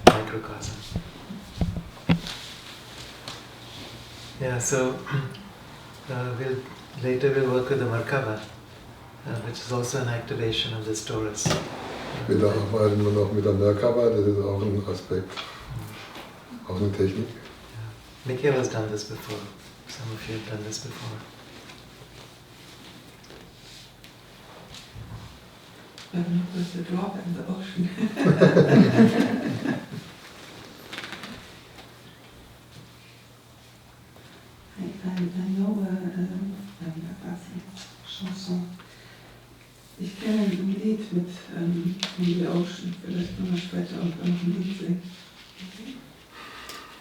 Yeah, so later we'll work with the Merkaba, which is also an activation of this torus. Später arbeiten wir noch mit der Merkaba, das ist auch ein Aspekt, auch eine Technik. Yeah. Michaela has done this before. Some of you have done this before. There's a drop in the ocean. I know a chanson. Ich kenne ein Lied mit In the Ocean. Vielleicht können wir später auch noch ein Lied singen.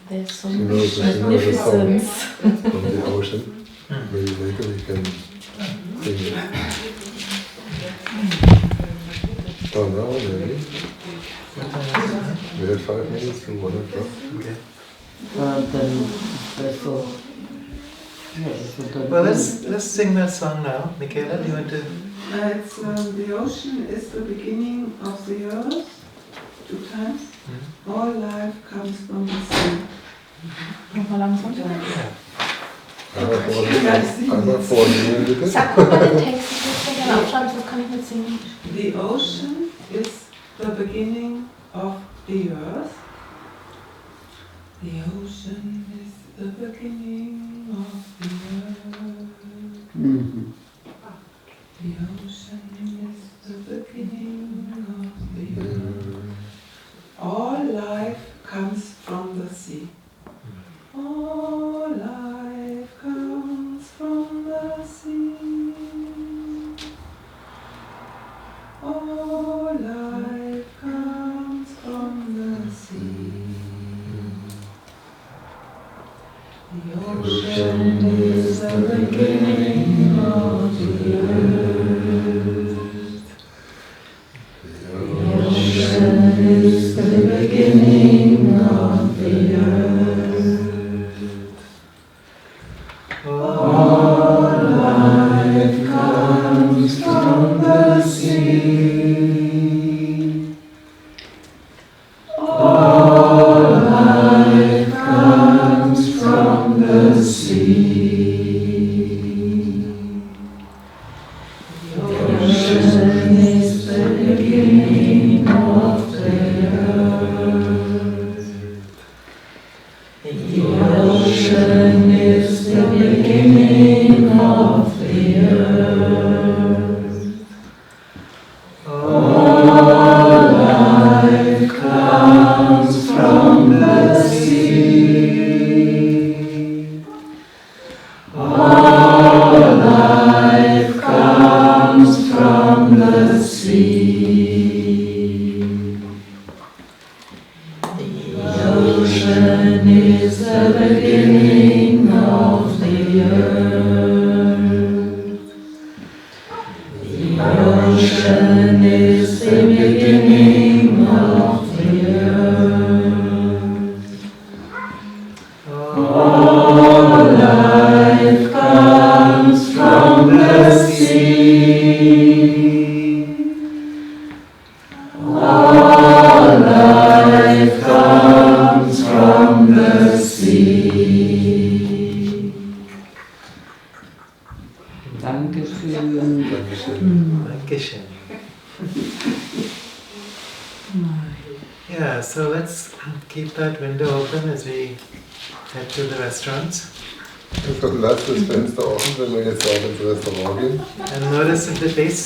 There's so She much knows the song magnificence. from the ocean. Maybe later we can sing it. Oh, now maybe. We have 5 minutes to 1 o'clock. Okay. Then that's all. Well, let's sing that song now. Michaela, do you want to? It's the ocean is the beginning of the earth. 2 times. All life comes from the sea. Nochmal langsam. Einmal vorlesen, bitte. Sag mal den Text, ich würde es gerne aufschreiben, sonst kann ich nicht singen. The ocean is the beginning of the earth. The ocean is the beginning of the earth. Mhm. The ocean is the beginning of the earth. All life comes from the sea. All life comes from the sea. All life comes from the sea. The ocean is the beginning of the earth. The ocean is the beginning of the earth. All life comes from the sea. All life comes from the sea. The ocean is the beginning of the earth. The ocean is the beginning of the earth. All life comes from the sea. All life comes from the sea. The ocean is the beginning of the earth. The ocean is the beginning of the earth. All life comes from the sea. All life comes from the sea. Dankeschön. Dankeschön. Yeah, so let's keep that window open as we head to the restaurants. Also lasst das Fenster offen, wenn wir jetzt auch ins Restaurant gehen. And notice if the taste